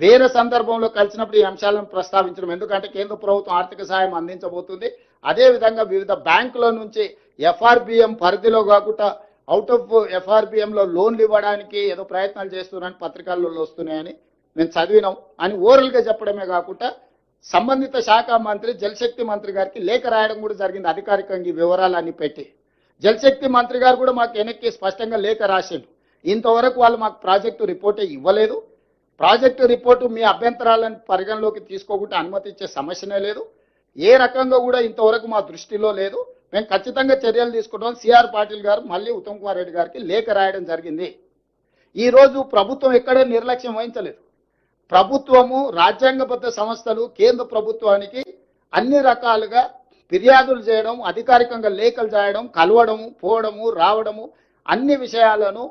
వేరే సందర్భంలో కలిసినప్పుడు ఈ అంశాలను ప్రస్తావించడం, ఎందుకంటే కేంద్ర ప్రభుత్వం ఆర్థిక సహాయం అందించబోతుంది. అదేవిధంగా వివిధ బ్యాంకుల నుంచి ఎఫ్ఆర్బిఎం పరిధిలో కాకుండా అవుట్ ఆఫ్ ఎఫ్ఆర్బిఎంలో లోన్లు ఇవ్వడానికి ఏదో ప్రయత్నాలు చేస్తున్నారని పత్రికల్లో వస్తున్నాయని మేము చదివినాం అని ఓరల్గా చెప్పడమే కాకుండా సంబంధిత శాఖ మంత్రి జలశక్తి మంత్రి గారికి లేఖ రాయడం కూడా జరిగింది. అధికారికంగా ఈ వివరాలన్నీ పెట్టి జలశక్తి మంత్రి గారు కూడా మాకు వెనక్కి స్పష్టంగా లేఖ రాసిండు. ఇంతవరకు వాళ్ళు మాకు ప్రాజెక్టు రిపోర్టే ఇవ్వలేదు, ప్రాజెక్టు రిపోర్టు మీ అభ్యంతరాలను పరిగణలోకి తీసుకోకుండా అనుమతి ఇచ్చే సమస్యనే లేదు, ఏ రకంగా కూడా ఇంతవరకు మా దృష్టిలో లేదు, మేము ఖచ్చితంగా చర్యలు తీసుకుంటాం. సిఆర్ పాటిల్ గారు మళ్ళీ ఉత్తమ్ కుమార్ రెడ్డి గారికి లేఖ రాయడం జరిగింది. ఈరోజు ప్రభుత్వం ఎక్కడే నిర్లక్ష్యం వహించలేదు. ప్రభుత్వము రాజ్యాంగబద్ధ సంస్థలు కేంద్ర ప్రభుత్వానికి అన్ని రకాలుగా ఫిర్యాదులు చేయడం, అధికారికంగా లేఖలు చేయడం, కలవడము, పోవడము, రావడము, అన్ని విషయాలను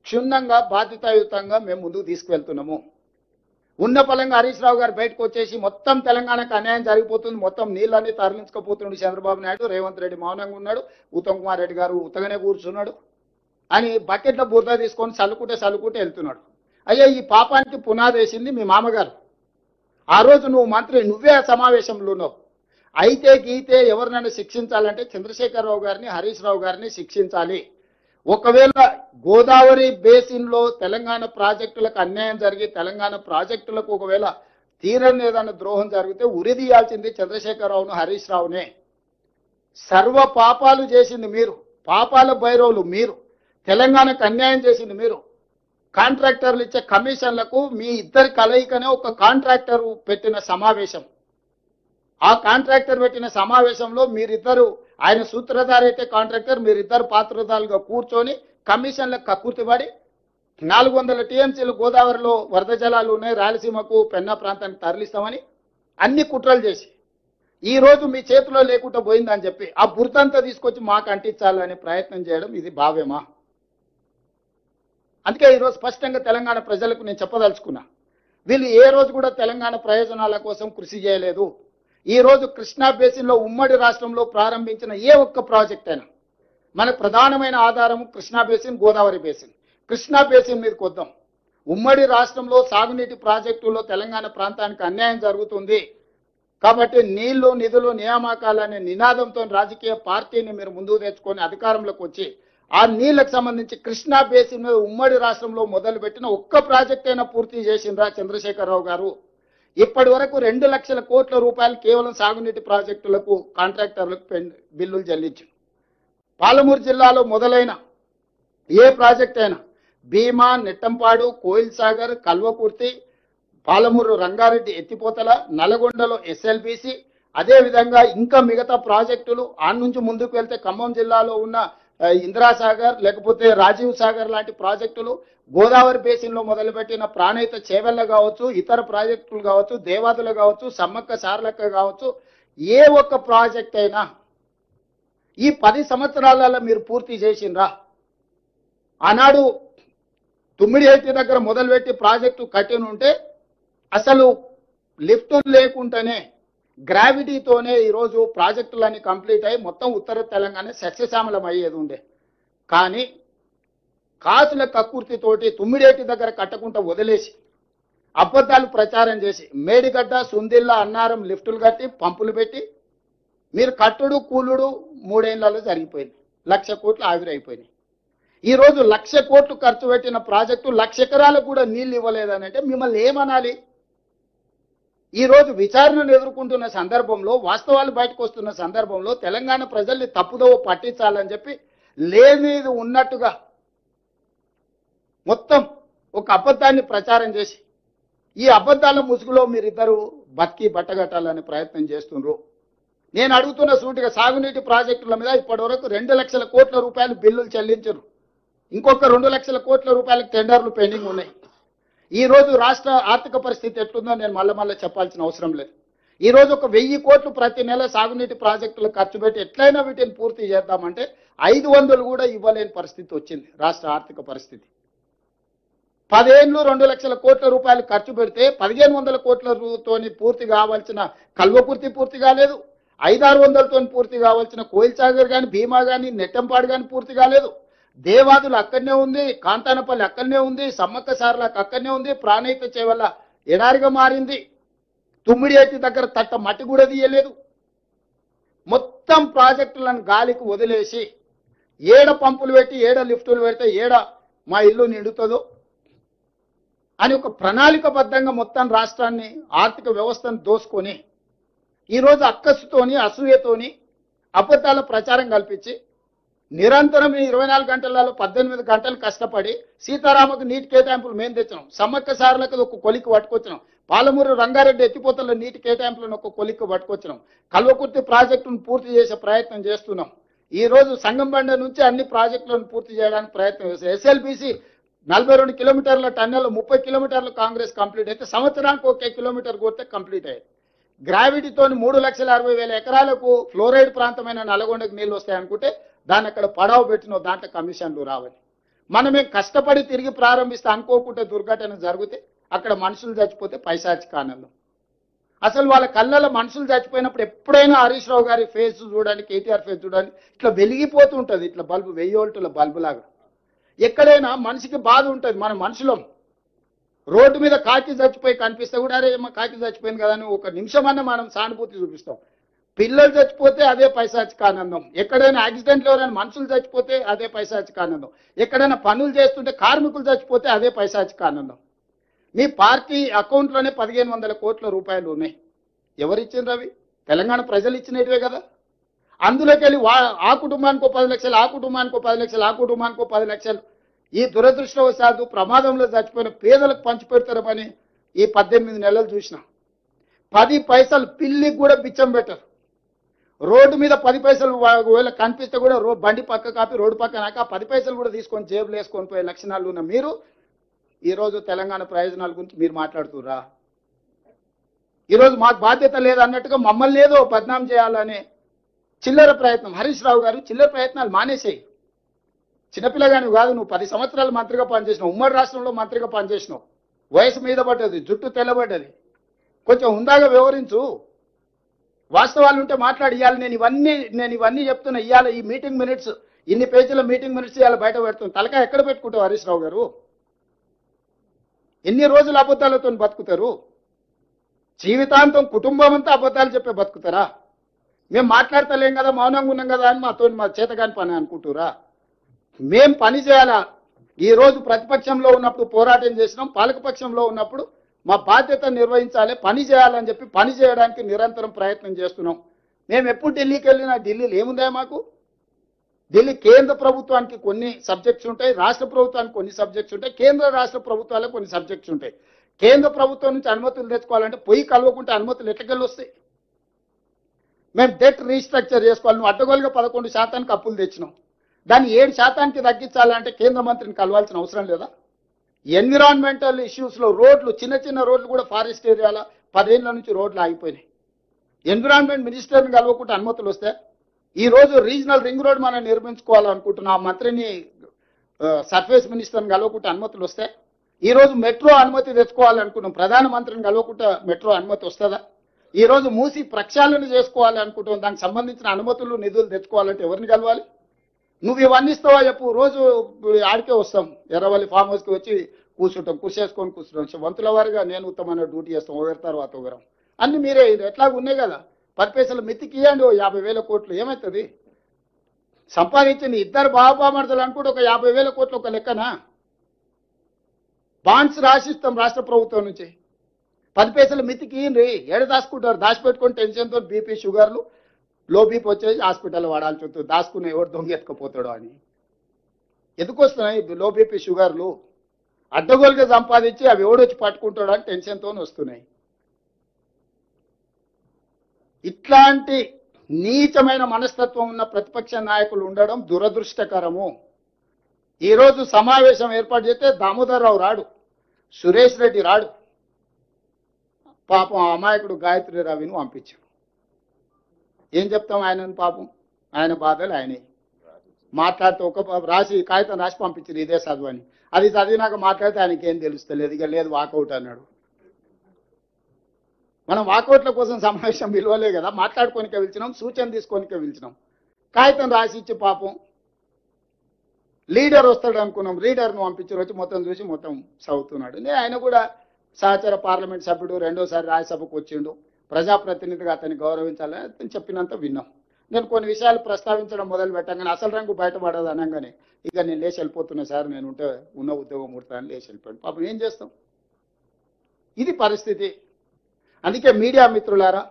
క్షుణ్ణంగా బాధ్యతాయుతంగా మేము ముందుకు తీసుకువెళ్తున్నాము. ఉన్న పలంగా హరీష్ రావు గారు బయటకు వచ్చేసి మొత్తం తెలంగాణకు అన్యాయం జరిగిపోతుంది, మొత్తం నీళ్ళన్నీ తరలించుకుపోతున్నాడు చంద్రబాబు నాయుడు, రేవంత్ రెడ్డి మౌనంగా ఉన్నాడు, ఉత్తమ్ కుమార్ రెడ్డి గారు ఉత్తగానే కూర్చున్నాడు అని బకెట్ల బురద తీసుకొని చల్లుకుంటే వెళ్తున్నాడు. అయ్యా, ఈ పాపానికి పునాది వేసింది మీ మామగారు. ఆ రోజు నువ్వు మంత్రి, నువ్వే ఆ సమావేశంలో ఉన్నావు. అయితే గీతే ఎవరినైనా శిక్షించాలంటే చంద్రశేఖరరావు గారిని, హరీష్ రావు గారిని శిక్షించాలి. ఒకవేళ గోదావరి బేసిన్లో తెలంగాణ ప్రాజెక్టులకు అన్యాయం జరిగి తెలంగాణ ప్రాజెక్టులకు ఒకవేళ తీరని ఏదైనా ద్రోహం జరిగితే ఉరిదీయాల్సింది చంద్రశేఖరరావును, హరీష్ రావునే. సర్వ పాపాలు చేసింది మీరు, పాపాల భైరవులు మీరు, తెలంగాణకు అన్యాయం చేసింది మీరు. కాంట్రాక్టర్లు ఇచ్చే కమిషన్లకు మీ ఇద్దరి కలయికనే ఒక కాంట్రాక్టర్ పెట్టిన సమావేశం. ఆ కాంట్రాక్టర్ పెట్టిన సమావేశంలో మీరిద్దరు, ఆయన సూత్రధారి అయితే కాంట్రాక్టర్, మీరిద్దరు పాత్రధారులుగా కూర్చొని కమిషన్లకు కక్కుర్తిపడి 400 టీఎంసీలు గోదావరిలో వరద జలాలు ఉన్నాయి, రాయలసీమకు పెన్నా ప్రాంతానికి తరలిస్తామని అన్ని కుట్రలు చేసి ఈ రోజు మీ చేతిలో లేకుండా పోయిందని చెప్పి ఆ బురదంతా తీసుకొచ్చి మాకు అంటించాలనే ప్రయత్నం చేయడం ఇది భావ్యమా? అందుకే ఈరోజు స్పష్టంగా తెలంగాణ ప్రజలకు నేను చెప్పదలుచుకున్నా, వీళ్ళు ఏ రోజు కూడా తెలంగాణ ప్రయోజనాల కోసం కృషి చేయలేదు. ఈ రోజు కృష్ణా బేసిన్లో ఉమ్మడి రాష్ట్రంలో ప్రారంభించిన ఏ ఒక్క ప్రాజెక్ట్ అయినా, మనకు ప్రధానమైన ఆధారం Krishna basin, Godavari basin. Krishna basin మీదకి వద్దాం. ఉమ్మడి రాష్ట్రంలో సాగునీటి ప్రాజెక్టుల్లో తెలంగాణ ప్రాంతానికి అన్యాయం జరుగుతుంది కాబట్టి నీళ్లు, నిధులు, నియామకాలనే నినాదంతో రాజకీయ పార్టీని మీరు ముందుకు తెచ్చుకొని అధికారంలోకి వచ్చి ఆ నీళ్లకు సంబంధించి కృష్ణా బేసిన్ మీద ఉమ్మడి రాష్ట్రంలో మొదలుపెట్టిన ఒక్క ప్రాజెక్ట్ అయినా పూర్తి చేసిండ్రా చంద్రశేఖరరావు గారు? ఇప్పటి వరకు 2 లక్షల కోట్ల రూపాయలు కేవలం సాగునీటి ప్రాజెక్టులకు కాంట్రాక్టర్లకు బిల్లులు చెల్లించారు. పాలమూరు జిల్లాలో మొదలైన ఏ ప్రాజెక్ట్ అయినా భీమా, నెట్టంపాడు, కోయిల్ సాగర్, కల్వకుర్తి, పాలమూరు రంగారెడ్డి ఎత్తిపోతల, నల్గొండలో ఎస్ఎల్బిసి, అదేవిధంగా ఇంకా మిగతా ప్రాజెక్టులు ఆ నుంచి ముందుకు వెళ్తే ఖమ్మం జిల్లాలో ఉన్న ఇందిరాసాగర్ లేకపోతే రాజీవ్ సాగర్ లాంటి ప్రాజెక్టులు, గోదావరి బేసిన్లో మొదలుపెట్టిన ప్రాణహిత చేవెళ్ళ కావచ్చు, ఇతర ప్రాజెక్టులు కావచ్చు, దేవాదులు కావచ్చు, సమ్మక్క సారలక్క కావచ్చు, ఏ ఒక్క ప్రాజెక్ట్ అయినా ఈ 10 సంవత్సరాలలో మీరు పూర్తి చేసిండ్రా? ఆనాడు తుమ్మిడిహెట్టి దగ్గర మొదలుపెట్టి ప్రాజెక్టు కట్టినుంటే అసలు లిఫ్టులు లేకుండానే గ్రావిటీతోనే ఈరోజు ప్రాజెక్టులన్నీ కంప్లీట్ అయ్యి మొత్తం ఉత్తర తెలంగాణ సస్యశ్యామలం అయ్యేది ఉండే. కానీ కాసుల కక్కుర్తితోటి తుమ్మిడేటి దగ్గర కట్టకుండా వదిలేసి అబద్ధాలు ప్రచారం చేసి మేడిగడ్డ, సుందిల్ల, అన్నారం లిఫ్టులు కట్టి పంపులు పెట్టి మీరు కట్టుడు కూలుడు 3 ఏళ్లలో జరిగిపోయింది. 1,00,000 కోట్లు ఆవిరైపోయినాయి. ఈరోజు 1,00,000 కోట్లు ఖర్చు పెట్టిన ప్రాజెక్టు 1,00,000 ఎకరాలకు కూడా నీళ్ళు ఇవ్వలేదని అంటే మిమ్మల్ని ఏమనాలి? ఈరోజు విచారణను ఎదుర్కొంటున్న సందర్భంలో, వాస్తవాలు బయటకు వస్తున్న సందర్భంలో తెలంగాణ ప్రజల్ని తప్పుదోవ పట్టించాలని చెప్పి లేనిది ఉన్నట్టుగా మొత్తం ఒక అబద్ధాన్ని ప్రచారం చేసి ఈ అబద్ధాల ముసుగులో మీరిద్దరు బతికి బట్టగట్టాలనే ప్రయత్నం చేస్తున్నారు. నేను అడుగుతున్న సూటిగా సాగునీటి ప్రాజెక్టుల మీద ఇప్పటి వరకు 2 లక్షల కోట్ల రూపాయలు బిల్లులు చెల్లించారు. ఇంకొక 2 లక్షల కోట్ల రూపాయలకు టెండర్లు పెండింగ్ ఉన్నాయి. ఈ రోజు రాష్ట్ర ఆర్థిక పరిస్థితి ఎట్లుందో నేను మళ్ళీ చెప్పాల్సిన అవసరం లేదు. ఈ రోజు ఒక 1000 కోట్లు ప్రతి నెల సాగునీటి ప్రాజెక్టులు ఖర్చు పెట్టి ఎట్లయినా వీటిని పూర్తి చేద్దామంటే 500 కూడా ఇవ్వలేని పరిస్థితి వచ్చింది రాష్ట్ర ఆర్థిక పరిస్థితి. 10 ఏళ్ళు 2 లక్షల కోట్ల రూపాయలు ఖర్చు పెడితే 1500 కోట్లతోని పూర్తి కావాల్సిన కల్వకుర్తి పూర్తి కాలేదు, 500-600తో పూర్తి కావాల్సిన కోయిల్ సాగర్ కానీ, భీమా కానీ, నెట్టంపాడు కానీ పూర్తి కాలేదు. దేవాదులు అక్కడనే ఉంది, కాంతానపల్లి అక్కడనే ఉంది, సమ్మక్క సారలకు అక్కడనే ఉంది, ప్రాణహిత చేవల్ల ఎడారిగా మారింది, తుమ్మిడిహెట్టి దగ్గర తట్ట మట్టి కూడా తీయలేదు. మొత్తం ప్రాజెక్టులను గాలికి వదిలేసి ఏడ పంపులు పెట్టి ఏడ లిఫ్టులు పెడితే ఏడ మా ఇల్లు నిండుతుందో అని ఒక ప్రణాళికబద్ధంగా మొత్తం రాష్ట్రాన్ని ఆర్థిక వ్యవస్థను దోసుకొని ఈరోజు అక్కసుతోని, అసూయతోని అబద్ధాల ప్రచారం కల్పించి నిరంతరం 24 గంటలలో 18 గంటలు కష్టపడి సీతారామకు నీటి కేటాయింపులు మేము తెచ్చినాం, సమ్మక్క సారలకు ఒక కొలిక్కి పట్టుకొచ్చినాం, పాలమూరు రంగారెడ్డి ఎత్తిపోతల నీటి కేటాయింపులను ఒక కొలిక్కి పట్టుకొచ్చినాం, కల్వకుర్తి ప్రాజెక్టును పూర్తి చేసే ప్రయత్నం చేస్తున్నాం. ఈ రోజు సంగంబండ నుంచి అన్ని ప్రాజెక్టులను పూర్తి చేయడానికి ప్రయత్నం చేస్తాం. ఎస్ఎల్బిసి 42 కిలోమీటర్ల టన్నెల్ 30 కిలోమీటర్లు కాంగ్రెస్ కంప్లీట్ అయితే సంవత్సరానికి 1 కిలోమీటర్ కొడితే కంప్లీట్ అయ్యేది. గ్రావిటీతో 3,60,000 ఎకరాలకు ఫ్లోరైడ్ ప్రాంతమైన నల్గొండకు నీళ్ళు వస్తాయి అనుకుంటే దాన్ని అక్కడ పడవ పెట్టిన దాంట్లో కమిషన్లు రావాలి. మనమే కష్టపడి తిరిగి ప్రారంభిస్తే అనుకోకుంటే దుర్ఘటన జరిగితే అక్కడ మనుషులు చచ్చిపోతే పైశాచిక ఆనందం. అసలు వాళ్ళ కళ్ళలో మనుషులు చచ్చిపోయినప్పుడు ఎప్పుడైనా హరీష్ రావు గారి ఫేస్ చూడండి, కేటీఆర్ ఫేస్ చూడండి, ఇట్లా వెలిగిపోతుంటుంది, ఇట్లా బల్బు 1000 వోల్టుల బల్బు లాగా. ఎక్కడైనా మనిషికి బాధ ఉంటుంది. మన మనుషులం రోడ్డు మీద కాకి చచ్చిపోయి కనిపిస్తే కూడా అరే మా కాకి చచ్చిపోయింది కదా అని ఒక నిమిషమన్నా మనం సానుభూతి చూపిస్తాం. పిల్లలు చచ్చిపోతే అదే పైశాచిక ఆనందం. ఎక్కడైనా యాక్సిడెంట్లో ఎవరైనా మనుషులు చచ్చిపోతే అదే పైశాచిక ఆనందం. ఎక్కడైనా పనులు చేస్తుంటే కార్మికులు చచ్చిపోతే అదే పైశాచిక ఆనందం. మీ పార్టీ అకౌంట్లోనే 1,500 కోట్ల రూపాయలు ఉన్నాయి. ఎవరిచ్చిండ్రు అవి? తెలంగాణ ప్రజలు ఇచ్చినవే కదా. అందులోకి వెళ్ళి ఆ కుటుంబానికో 10 లక్షలు, ఆ కుటుంబానికో 10 లక్షలు, ఆ కుటుంబానికో 10 లక్షలు, ఈ దురదృష్టవశాత్తు ప్రమాదంలో చచ్చిపోయిన పేదలకు పంచిపెడతారని ఈ 18 నెలలు చూసిన. 10 పైసలు పిల్లికి కూడా బిచ్చం పెట్టరు. రోడ్డు మీద 10 పైసలు ఒకవేళ కనిపిస్తే కూడా బండి పక్క కాపి రోడ్డు పక్కనాక 10 పైసలు కూడా తీసుకొని జేబులు వేసుకొని పోయే లక్షణాలు ఉన్న మీరు ఈరోజు తెలంగాణ ప్రయోజనాల గురించి మీరు మాట్లాడుతుర్రా? ఈరోజు మాకు బాధ్యత లేదన్నట్టుగా మమ్మల్ని ఏదో బద్నాం చేయాలనే చిల్లర ప్రయత్నం. హరీష్ రావు గారు చిల్లర ప్రయత్నాలు మానేసేయి. చిన్నపిల్లగాని కాదు, నువ్వు 10 సంవత్సరాలు మంత్రిగా పనిచేసినావు, ఉమ్మడి రాష్ట్రంలో మంత్రిగా పనిచేసినావు, వయసు మీద పడ్డది, జుట్టు తెల్లబడ్డది, కొంచెం హుందాగా వ్యవహరించు. వాస్తవాలు ఉంటే మాట్లాడి. ఇవ్వాలి నేను ఇవన్నీ చెప్తున్నా. ఇవాళ ఈ మీటింగ్ మినిట్స్, ఇన్ని పేజీల మీటింగ్ మినిట్స్ ఇవాళ బయట పెడుతుంది. తలకాయ ఎక్కడ పెట్టుకుంటావు హరీష్ రావు గారు? ఎన్ని రోజులు అబద్ధాలతో బతుకుతారు? జీవితాంతం కుటుంబం అంతా అబద్ధాలు చెప్పే బతుకుతారా? మేము మాట్లాడతలేం కదా, మౌనంగా ఉన్నాం కదా అని మా చేతగాని పని అనుకుంటురా? మేం పని చేయాలా? ఈ రోజు ప్రతిపక్షంలో ఉన్నప్పుడు పోరాటం చేసినాం, పాలకపక్షంలో ఉన్నప్పుడు మా బాధ్యత నిర్వహించాలి, పని చేయాలని చెప్పి పని చేయడానికి నిరంతరం ప్రయత్నం చేస్తున్నాం. మేము ఎప్పుడు ఢిల్లీకి వెళ్ళినా ఢిల్లీలో ఏముందా మాకు? ఢిల్లీ కేంద్ర ప్రభుత్వానికి కొన్ని సబ్జెక్ట్స్ ఉంటాయి, రాష్ట్ర ప్రభుత్వానికి కొన్ని సబ్జెక్ట్స్ ఉంటాయి, కేంద్ర రాష్ట్ర ప్రభుత్వాలకు కొన్ని సబ్జెక్ట్స్ ఉంటాయి. కేంద్ర ప్రభుత్వం నుంచి అనుమతులు తెచ్చుకోవాలంటే పొయ్యి కలవకుంటే అనుమతులు ఎట్లకెళ్ళి వస్తాయి? మేము డెట్ రీస్ట్రక్చర్ చేసుకోవాలి. నువ్వు అడ్డగోలుగా 11% అప్పులు తెచ్చినాం, దాన్ని 7% తగ్గించాలంటే కేంద్ర మంత్రిని కలవాల్సిన అవసరం లేదా? ఎన్విరాన్మెంటల్ ఇష్యూస్లో రోడ్లు, చిన్న చిన్న రోడ్లు కూడా ఫారెస్ట్ ఏరియాలో 10 ఏళ్ల నుంచి రోడ్లు ఆగిపోయినాయి. ఎన్విరాన్మెంట్ మినిస్టర్ని కలవకుంటే అనుమతులు వస్తాయి? ఈ రోజు రీజనల్ రింగ్ రోడ్ మనం నిర్మించుకోవాలనుకుంటున్నా, ఆ మంత్రిని సర్ఫేస్ మినిస్టర్ని కలవకుంటే అనుమతులు వస్తాయి? ఈ రోజు మెట్రో అనుమతి తెచ్చుకోవాలనుకున్నాం, ప్రధానమంత్రిని కలవకుంటే మెట్రో అనుమతి వస్తుందా? ఈ రోజు మూసి ప్రక్షాళన చేసుకోవాలనుకుంటున్నాం, దానికి సంబంధించిన అనుమతులు నిధులు తెచ్చుకోవాలంటే ఎవరిని కలవాలి? నువ్వు ఇవన్నీ ఇస్తావా చెప్పు? రోజు ఆడికే వస్తాం, ఎర్రవల్లి ఫామ్ హౌస్కి వచ్చి కూర్చుంటాం, కూర్చేసుకొని కూర్చుంటాం. వంతుల వారిగా నేను ఉత్తమైన డ్యూటీ చేస్తాం, ఒకరి తర్వాత ఒకరం. అన్ని మీరే ఎట్లాగ ఉన్నాయి కదా. 10 పైసలు మితికి ఇవ్వండి, 50,000 కోట్లు ఏమవుతుంది? సంపాదించింది ఇద్దరు బాబామర్దలు అనుకుంటే ఒక 50,000 కోట్లు ఒక లెక్కనా? బాండ్స్ రాసిస్తాం రాష్ట్ర ప్రభుత్వం నుంచి. 10 పైసలు మితికి ఇయ్యండి. ఏడ దాచుకుంటారు? దాచిపెట్టుకొని టెన్షన్తో బీపీ షుగర్లు లో బీపీ వచ్చేసి హాస్పిటల్ వాడాల్సి వస్తుంది, దాచుకుని ఎవరు దొంగ ఎత్తుకపోతాడో అని. ఎందుకు వస్తున్నాయి లో బీపీ షుగర్లు? అడ్డగోలుగా సంపాదించి అవి ఎవడొచ్చి పట్టుకుంటాడో అని టెన్షన్తో వస్తున్నాయి. ఇట్లాంటి నీచమైన మనస్తత్వం ఉన్న ప్రతిపక్ష నాయకులు ఉండడం దురదృష్టకరము. ఈరోజు సమావేశం ఏర్పాటు చేస్తే దామోదర్ రావు రాడు, సురేష్ రెడ్డి రాడు, పాపం అమాయకుడు గాయత్రి రవిని పంపించాడు. ఏం చెప్తాం ఆయనను? పాపం ఆయన బాధలు ఆయనే మాట్లాడితే ఒక రాసి కాగితం రాసి పంపించారు, ఇదే చదువు అని. అది చదివినాక మాట్లాడితే ఆయనకి ఏం తెలుస్తలేదు. ఇక లేదు వాకౌట్ అన్నాడు. మనం వాకౌట్ల కోసం సమావేశం విలువలే కదా, మాట్లాడుకోనికే పిలిచినాం, సూచన తీసుకోనికే పిలిచినాం. కాగితం రాసి ఇచ్చి పాపం లీడర్ వస్తాడు అనుకున్నాం, లీడర్ను పంపించారు, వచ్చి మొత్తం చూసి మొత్తం చదువుతున్నాడు. ఆయన కూడా సహచర పార్లమెంట్ సభ్యుడు, రెండోసారి రాజ్యసభకు వచ్చిండు, ప్రజాప్రతినిధిగా అతన్ని గౌరవించాలని అతను చెప్పినంత విన్నాం. నేను కొన్ని విషయాలు ప్రస్తావించడం మొదలు పెట్టగానే అసలు రంగు బయటపడదు అనగానే ఇక నేను లేచి వెళ్ళిపోతున్నా సార్, నేను ఉంటే ఉన్న ఉద్యోగం ముడతాను లేచి వెళ్ళిపోయాను. పాపం ఏం చేస్తాం? ఇది పరిస్థితి. అందుకే మీడియా మిత్రులారా,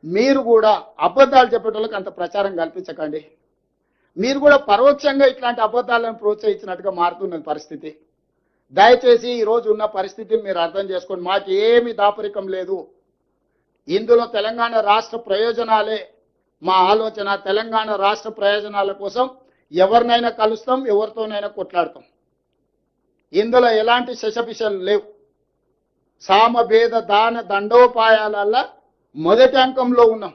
మీరు కూడా అబద్ధాలు చెప్పేటోళ్ళకి అంత ప్రచారం కల్పించకండి. మీరు కూడా పరోక్షంగా ఇట్లాంటి అబద్ధాలను ప్రోత్సహించినట్టుగా మారుతున్నది పరిస్థితి. దయచేసి ఈరోజు ఉన్న పరిస్థితిని మీరు అర్థం చేసుకోండి. మాకు ఏమి దాపరికం లేదు. ఇందులో తెలంగాణ రాష్ట్ర ప్రయోజనాలే మా ఆలోచన. తెలంగాణ రాష్ట్ర ప్రయోజనాల కోసం ఎవరినైనా కలుస్తాం, ఎవరితోనైనా కొట్లాడతాం. ఇందులో ఎలాంటి శశపిషలు లేవు. సామభేద దాన దండోపాయాలల్లా మొదటి అంకంలో ఉన్నాం.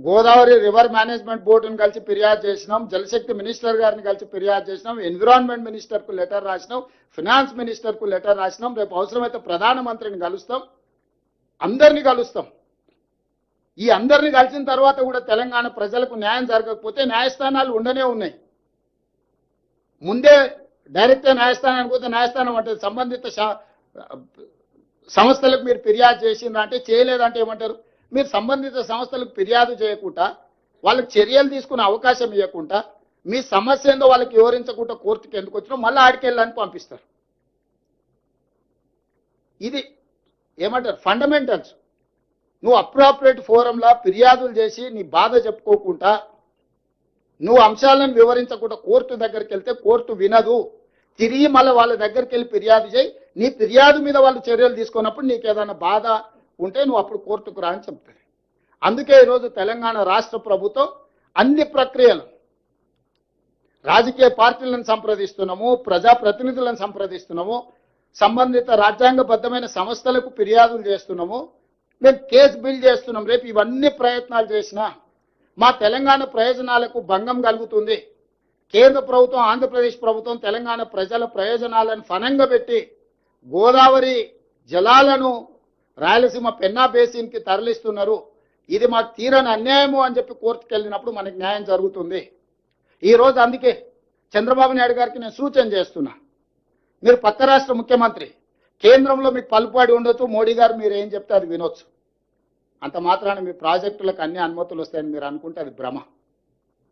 గోదావరి రివర్ మేనేజ్మెంట్ బోర్డును కలిసి ఫిర్యాదు చేసినాం, జలశక్తి మినిస్టర్ గారిని కలిసి ఫిర్యాదు చేసినాం, ఎన్విరాన్మెంట్ మినిస్టర్కు లెటర్ రాసినాం, ఫినాన్స్ మినిస్టర్కు లెటర్ రాసినాం. రేపు అవసరమైతే ప్రధానమంత్రిని కలుస్తాం, అందరినీ కలుస్తాం. ఈ అందరిని కలిసిన తర్వాత కూడా తెలంగాణ ప్రజలకు న్యాయం జరగకపోతే న్యాయస్థానాలు ఉండనే ఉన్నాయి. ముందే డైరెక్ట్గా న్యాయస్థానానికి పోతే న్యాయస్థానం అంటే సంబంధిత సంస్థలకు మీరు ఫిర్యాదు చేసిండ్రా అంటే చేయలేదంటే ఏమంటారు? మీరు సంబంధిత సంస్థలకు ఫిర్యాదు చేయకుండా వాళ్ళకి చర్యలు తీసుకునే అవకాశం ఇవ్వకుండా మీ సమస్య ఏందో వాళ్ళకి వివరించకుండా కోర్టుకి ఎందుకు వచ్చినా మళ్ళీ ఆడికెళ్ళని పంపిస్తారు. ఇది ఏమంటారు ఫండమెంటల్స్. నువ్వు అప్రాపరేట్ ఫోరంలా ఫిర్యాదులు చేసి నీ బాధ చెప్పుకోకుండా నువ్వు అంశాలను వివరించకుండా కోర్టు దగ్గరికి వెళ్తే కోర్టు వినదు. తిరిగి మళ్ళీ వాళ్ళ దగ్గరికి వెళ్ళి ఫిర్యాదు చేయి. నీ ఫిర్యాదు మీద వాళ్ళు చర్యలు తీసుకున్నప్పుడు నీకు ఏదైనా బాధ ఉంటే నువ్వు అప్పుడు కోర్టుకు రా అని చెప్తారు. అందుకే ఈరోజు తెలంగాణ రాష్ట్ర ప్రభుత్వం అన్ని ప్రక్రియలు రాజకీయ పార్టీలను సంప్రదిస్తున్నాము, ప్రజాప్రతినిధులను సంప్రదిస్తున్నాము, సంబంధిత రాజ్యాంగబద్ధమైన సంస్థలకు ఫిర్యాదులు చేస్తున్నాము, మేము కేసు బిల్ చేస్తున్నాం. రేపు ఇవన్నీ ప్రయత్నాలు చేసినా మా తెలంగాణ ప్రయోజనాలకు భంగం కలుగుతుంది. కేంద్ర ప్రభుత్వం, ఆంధ్రప్రదేశ్ ప్రభుత్వం తెలంగాణ ప్రజల ప్రయోజనాలను ఫనంగా పెట్టి గోదావరి జలాలను రాయలసీమ పెన్నా బేసిన్కి తరలిస్తున్నారు. ఇది మాకు తీరని అన్యాయము అని చెప్పి కోర్టుకు వెళ్ళినప్పుడు మనకి న్యాయం జరుగుతుంది. ఈరోజు అందుకే చంద్రబాబు నాయుడు గారికి నేను సూచన చేస్తున్నా. మీరు పక్క రాష్ట్ర ముఖ్యమంత్రి, కేంద్రంలో మీకు పలుపాడి ఉండొచ్చు, మోడీ గారు మీరు ఏం చెప్తే అది వినొచ్చు. అంత మాత్రాన మీ ప్రాజెక్టులకు అన్ని అనుమతులు వస్తాయని మీరు అనుకుంటే అది భ్రమ.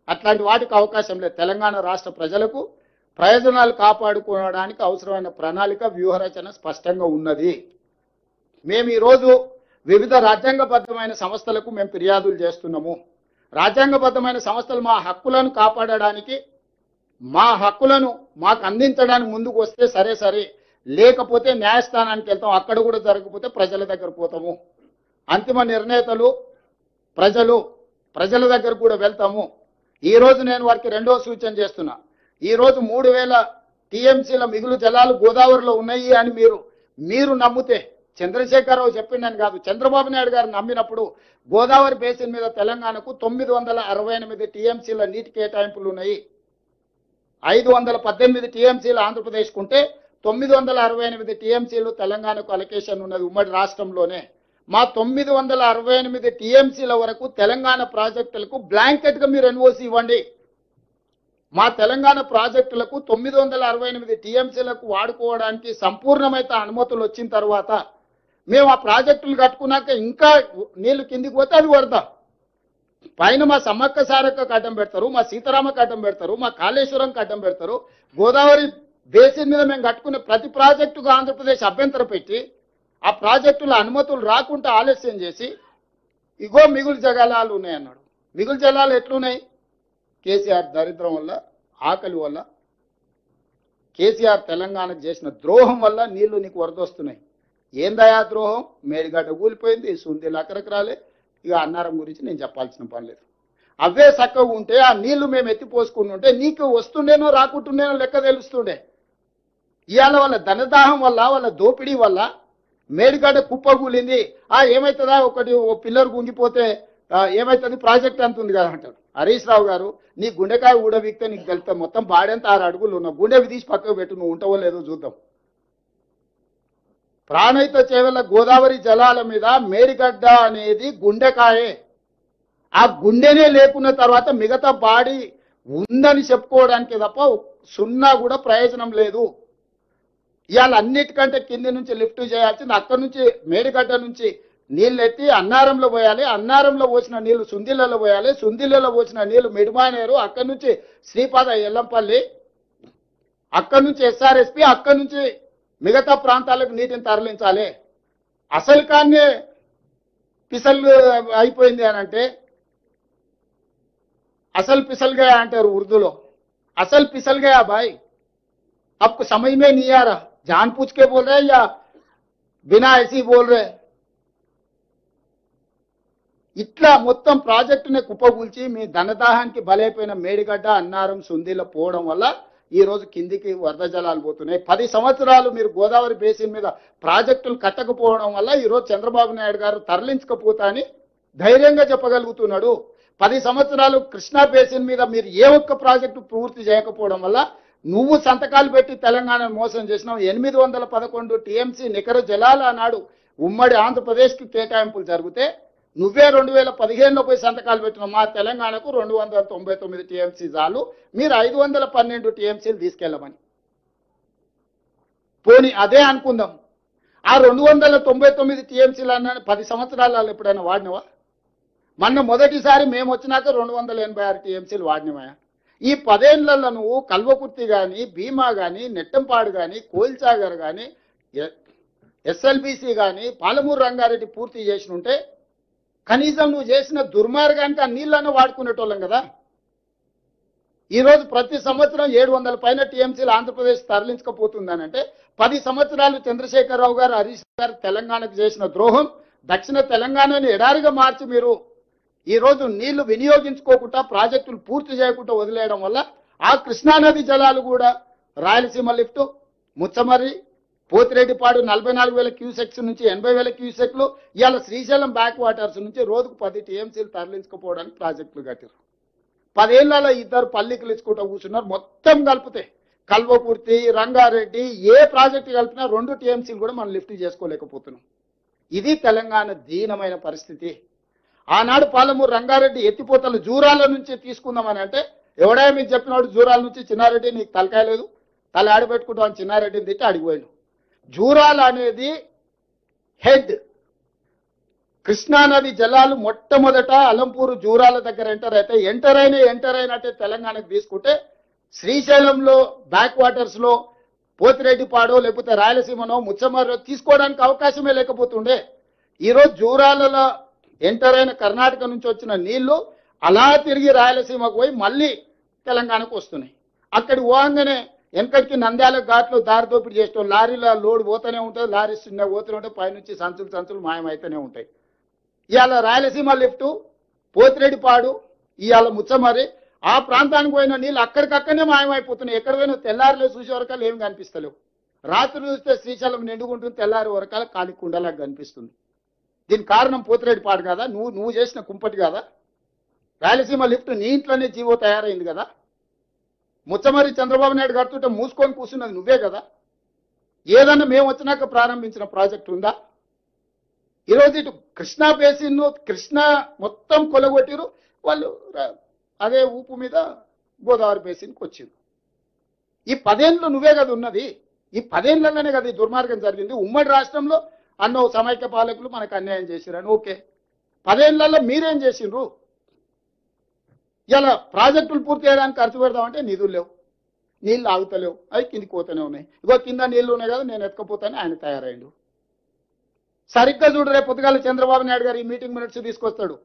అట్లాంటి వాటికి అవకాశం లేదు. తెలంగాణ రాష్ట్ర ప్రజలకు ప్రయోజనాలు కాపాడుకోవడానికి అవసరమైన ప్రణాళిక, వ్యూహరచన స్పష్టంగా ఉన్నది. మేము ఈరోజు వివిధ రాజ్యాంగబద్ధమైన సంస్థలకు మేము ఫిర్యాదులు చేస్తున్నాము. రాజ్యాంగబద్ధమైన సంస్థలు మా హక్కులను కాపాడడానికి, మా హక్కులను మాకు అందించడానికి ముందుకు వస్తే సరే, లేకపోతే న్యాయస్థానానికి వెళ్తాం. అక్కడ కూడా జరగకపోతే ప్రజల దగ్గర పోతాము. అంతిమ నిర్ణేతలు ప్రజల దగ్గర కూడా వెళ్తాము. ఈరోజు నేను వారికి రెండో సూచన చేస్తున్నా. ఈరోజు 3000 టీఎంసీల మిగులు జలాలు గోదావరిలో ఉన్నాయి అని మీరు నమ్మితే, చంద్రశేఖరరావు చెప్పిండని కాదు, చంద్రబాబు నాయుడు గారు నమ్మినప్పుడు గోదావరి బేసిన్ మీద తెలంగాణకు 968 టీఎంసీల నీటి కేటాయింపులు ఉన్నాయి. 518 టీఎంసీలు ఆంధ్రప్రదేశ్కు ఉంటే 968 టీఎంసీలు తెలంగాణకు అలొకేషన్ ఉన్నది ఉమ్మడి రాష్ట్రంలోనే. మా 968 టీఎంసీల వరకు తెలంగాణ ప్రాజెక్టులకు బ్లాంకెట్ గా మీరు ఎన్ఓసి ఇవ్వండి. మా తెలంగాణ ప్రాజెక్టులకు 968 టీఎంసీలకు వాడుకోవడానికి సంపూర్ణమైన అనుమతులు వచ్చిన తర్వాత మేము ఆ ప్రాజెక్టులు కట్టుకున్నాక ఇంకా నీళ్లు కిందికి పోతే అది వరద. పైన మా సమ్మక్క సారక్కకు అడ్డం పెడతారు, మా సీతారామకు అడ్డం పెడతారు, మా కాళేశ్వరంకి అడ్డం పెడతారు. గోదావరి బేసిన్ మీద మేము కట్టుకునే ప్రతి ప్రాజెక్టుకు ఆంధ్రప్రదేశ్ అభ్యంతరం పెట్టి ఆ ప్రాజెక్టుల అనుమతులు రాకుండా ఆలస్యం చేసి ఇగో మిగులు జలాలు ఉన్నాయన్నాడు. మిగులు జలాలు ఎట్లున్నాయి? కేసీఆర్ దరిద్రం వల్ల, ఆకలి వల్ల, కేసీఆర్ తెలంగాణకు చేసిన ద్రోహం వల్ల నీళ్లు నీకు వరదొస్తున్నాయి. ఏందయా ద్రోహం? మేడిగడ్డ కూలిపోయింది, సుందీలు అక్కడికి రాలే. ఇక అన్నారం గురించి నేను చెప్పాల్సిన పని లేదు. అవే చక్కగా ఉంటే ఆ నీళ్లు మేము ఎత్తిపోసుకుని ఉంటే నీకు వస్తుండేనో రాకుంటుండేనో లెక్క తెలుస్తుండే. ఇవాళ వాళ్ళ ధనదాహం వల్ల, వాళ్ళ దోపిడీ వల్ల మేడిగడ్డ కుప్పగూలింది. ఏమవుతుందా, ఓ పిల్లర్ గుంగిపోతే ఏమవుతుంది, ప్రాజెక్ట్ అంత ఉంది కదా అంటారు. హరీష్ రావు గారు, నీ గుండెకాయ ఊడబీక్తే నీకు తెలుస్తా. మొత్తం బాడెంత 6 అడుగులు ఉన్నావు, గుండెవి తీసి పక్కకు పెట్టు, నువ్వు ఉంటావో లేదో చూద్దాం. ప్రాణహిత చేవెళ్ల గోదావరి జలాల మీద మేడిగడ్డ అనేది గుండెకాయే. ఆ గుండెనే లేకున్న తర్వాత మిగతా బాడీ ఉందని చెప్పుకోవడానికి తప్ప సున్నా కూడా ప్రయోజనం లేదు. ఇవాళ అన్నిటికంటే కింది నుంచి లిఫ్ట్ చేయాల్సింది, అక్కడి నుంచి మేడిగడ్డ నుంచి నీళ్ళు ఎత్తి అన్నారంలో పోయాలి, అన్నారంలో పోసిన నీళ్లు సుందిళ్లలో పోయాలి, సుందిళ్లలో పోసిన నీళ్లు మిడిమానేరు, అక్కడి నుంచి శ్రీపాద ఎల్లంపల్లి, అక్కడి నుంచి ఎస్ఆర్ఎస్పి, అక్కడి నుంచి మిగతా ప్రాంతాలకు నీటిని తరలించాలి. అసలు కానీ పిసలు అయిపోయింది అని అంటే, అసలు పిసల్ గయా అంటారు ఉర్దూలో. అసలు పిసల్ గయా భాయ్, आपको समझ में नहीं आ रहा, जान पूछ के बोल रहे या बिना ऐसी बोल रहे. ఇట్లా మొత్తం ప్రాజెక్టుని కుప్పగూల్చి మీ ధనదాహానికి బలైపోయిన మేడిగడ్డ, అన్నారం, సుందీల పోవడం వల్ల ఈ రోజు కిందికి వరద జలాలు పోతున్నాయి. 10 సంవత్సరాలు మీరు గోదావరి బేసిన్ మీద ప్రాజెక్టులు కట్టకపోవడం వల్ల ఈరోజు చంద్రబాబు నాయుడు గారు తరలించకపోతా అని ధైర్యంగా చెప్పగలుగుతున్నాడు. 10 సంవత్సరాలు కృష్ణా బేసిన్ మీద మీరు ఏ ఒక్క ప్రాజెక్టు పూర్తి చేయకపోవడం వల్ల నువ్వు సంతకాలు పెట్టి తెలంగాణను మోసం చేసినావు. 811 టీఎంసీ నికర జలాలు అన్నాడు ఉమ్మడి ఆంధ్రప్రదేశ్కి కేటాయింపులు జరిగితే నువ్వే 2015లో పోయి సంతకాలు పెట్టినావు. మా తెలంగాణకు 299 టీఎంసీ చాలు, మీరు 512 టీఎంసీలు తీసుకెళ్ళమని. పోనీ అదే అనుకుందాం, ఆ 299 టీఎంసీలు అన్న 10 సంవత్సరాలు ఎప్పుడైనా వాడినవా? మొన్న మొదటిసారి మేము వచ్చినాక 286 టీఎంసీలు వాడినవా? ఈ 10 ఏళ్లలో నువ్వు కల్వకుర్తి కానీ, భీమా కానీ, నెట్టంపాడు కానీ, కోయిల్సాగర్ కానీ, ఎస్ఎల్బిసి కానీ, పాలమూరు రంగారెడ్డి పూర్తి చేసినుంటే కనీసం నువ్వు చేసిన దుర్మార్గానికి ఆ నీళ్ళను వాడుకునేటోళ్ళం కదా. ఈరోజు ప్రతి సంవత్సరం 700 పైన టీఎంసీలు ఆంధ్రప్రదేశ్ తరలించకపోతుందనంటే 10 సంవత్సరాలు చంద్రశేఖరరావు గారు, హరీష్ గారు తెలంగాణకు చేసిన ద్రోహం, దక్షిణ తెలంగాణని ఎడారిగా మార్చి మీరు ఈరోజు నీళ్లు వినియోగించుకోకుండా ప్రాజెక్టులు పూర్తి చేయకుండా వదిలేయడం వల్ల ఆ కృష్ణానది జలాలు కూడా రాయలసీమ లిఫ్ట్, ముచ్చమర్రి, పోతిరెడ్డిపాడు 44,000 క్యూసెక్స్ నుంచి 80,000 క్యూసెక్లు, ఇవాళ శ్రీశైలం బ్యాక్ వాటర్స్ నుంచి రోజుకు 10 టీఎంసీలు తరలించుకోవడానికి ప్రాజెక్టులు కట్టారు. 10 ఏళ్లలో ఇద్దరు పల్లికలు ఇచ్చుకుంటూ కూర్చున్నారు. మొత్తం కలిపితే కల్వకుర్తి, రంగారెడ్డి ఏ ప్రాజెక్టు కలిపినా 2 టీఎంసీలు కూడా మనం లిఫ్ట్ చేసుకోలేకపోతున్నాం. ఇది తెలంగాణ దీనమైన పరిస్థితి. ఆనాడు పాలమూరు రంగారెడ్డి ఎత్తిపోతలు జూరాల నుంచి తీసుకుందామని అంటే ఎవడా మీకు చెప్పినాడు జూరాల నుంచి చిన్నారెడ్డి నీకు తలకాయ లేదు, తల ఆడబెట్టుకుంటాం అని చిన్నారెడ్డిని తిట్టి అడిగిపోయాడు. జూరాల అనేది హెడ్, కృష్ణానది జలాలు మొట్టమొదట అలంపూరు జూరాల దగ్గర ఎంటర్ అయినట్టే తెలంగాణకు తీసుకుంటే శ్రీశైలంలో బ్యాక్ వాటర్స్ లో పోతిరెడ్డిపాడో లేకపోతే రాయలసీమనో ముచ్చమర్రో తీసుకోవడానికి అవకాశమే లేకపోతుండే. ఈరోజు జూరాలలో ఎంటర్ అయిన కర్ణాటక నుంచి వచ్చిన నీళ్లు అలా తిరిగి రాయలసీమకు పోయి మళ్ళీ తెలంగాణకు వస్తున్నాయి. అక్కడి పోగానే వెనకటికి నంద్యాల ఘాట్లో దారి దోపిడీ చేస్తాం, లారీల లోడ్ పోతూనే ఉంటుంది, లారీ చిన్న పోతూనే ఉంటాయి, పైనుంచి సంచులు మాయమైతేనే ఉంటాయి. ఇవాళ రాయలసీమ లిఫ్ట్, పోతిరెడ్డిపాడు, ఇవాళ ముచ్చమర్రి ఆ ప్రాంతానికి పోయిన నీళ్ళు అక్కడికక్కడనే మాయమైపోతున్నాయి. ఎక్కడ పోయినా తెల్లారిలో చూసే వరకాలు ఏమి కనిపిస్తలేవు. రాత్రి చూస్తే శ్రీశైలం నిండుకుంటుంది, తెల్లారి వరకాల కాలి కుండలాగా కనిపిస్తుంది. దీనికి కారణం పోతిరెడ్డిపాడు కదా, నువ్వు చేసిన కుంపటి కదా. రాయలసీమ లిఫ్ట్ నీ ఇంట్లోనే జీవో తయారైంది కదా. ముచ్చమర్రి చంద్రబాబు నాయుడు కడుతుంటే మూసుకొని కూర్చున్నది నువ్వే కదా. ఏదన్నా మేము వచ్చినాక ప్రారంభించిన ప్రాజెక్టు ఉందా? ఈరోజు ఇటు కృష్ణా బేసిన్, కృష్ణా మొత్తం కొలగొట్టిరు వాళ్ళు, అదే ఊపు మీద గోదావరి బేసిన్కి వచ్చింది. ఈ 10 ఏళ్ళు నువ్వే కదా ఉన్నది. ఈ 10 ఏళ్లలోనే కదా ఈ దుర్మార్గం జరిగింది. ఉమ్మడి రాష్ట్రంలో అన్నో సమైక్య పాలకులు మనకు అన్యాయం చేసిరని ఓకే, 10 ఏళ్లలో మీరేం చేసిండ్రు? ఇలా ప్రాజెక్టులు పూర్తి చేయడానికి ఖర్చు పెడదామంటే నిధులు లేవు, నీళ్ళు ఆగుతలేవు, అవి కిందికి పోతూనే ఉన్నాయి. ఇగో కింద నీళ్లు ఉన్నాయి కదా నేను ఎత్తుకపోతాను ఆయన తయారైండు. సరిగ్గా చూడు, రేపు పొద్దుగాల చంద్రబాబు నాయుడు గారు ఈ మీటింగ్ మినిట్స్ తీసుకొస్తాడు.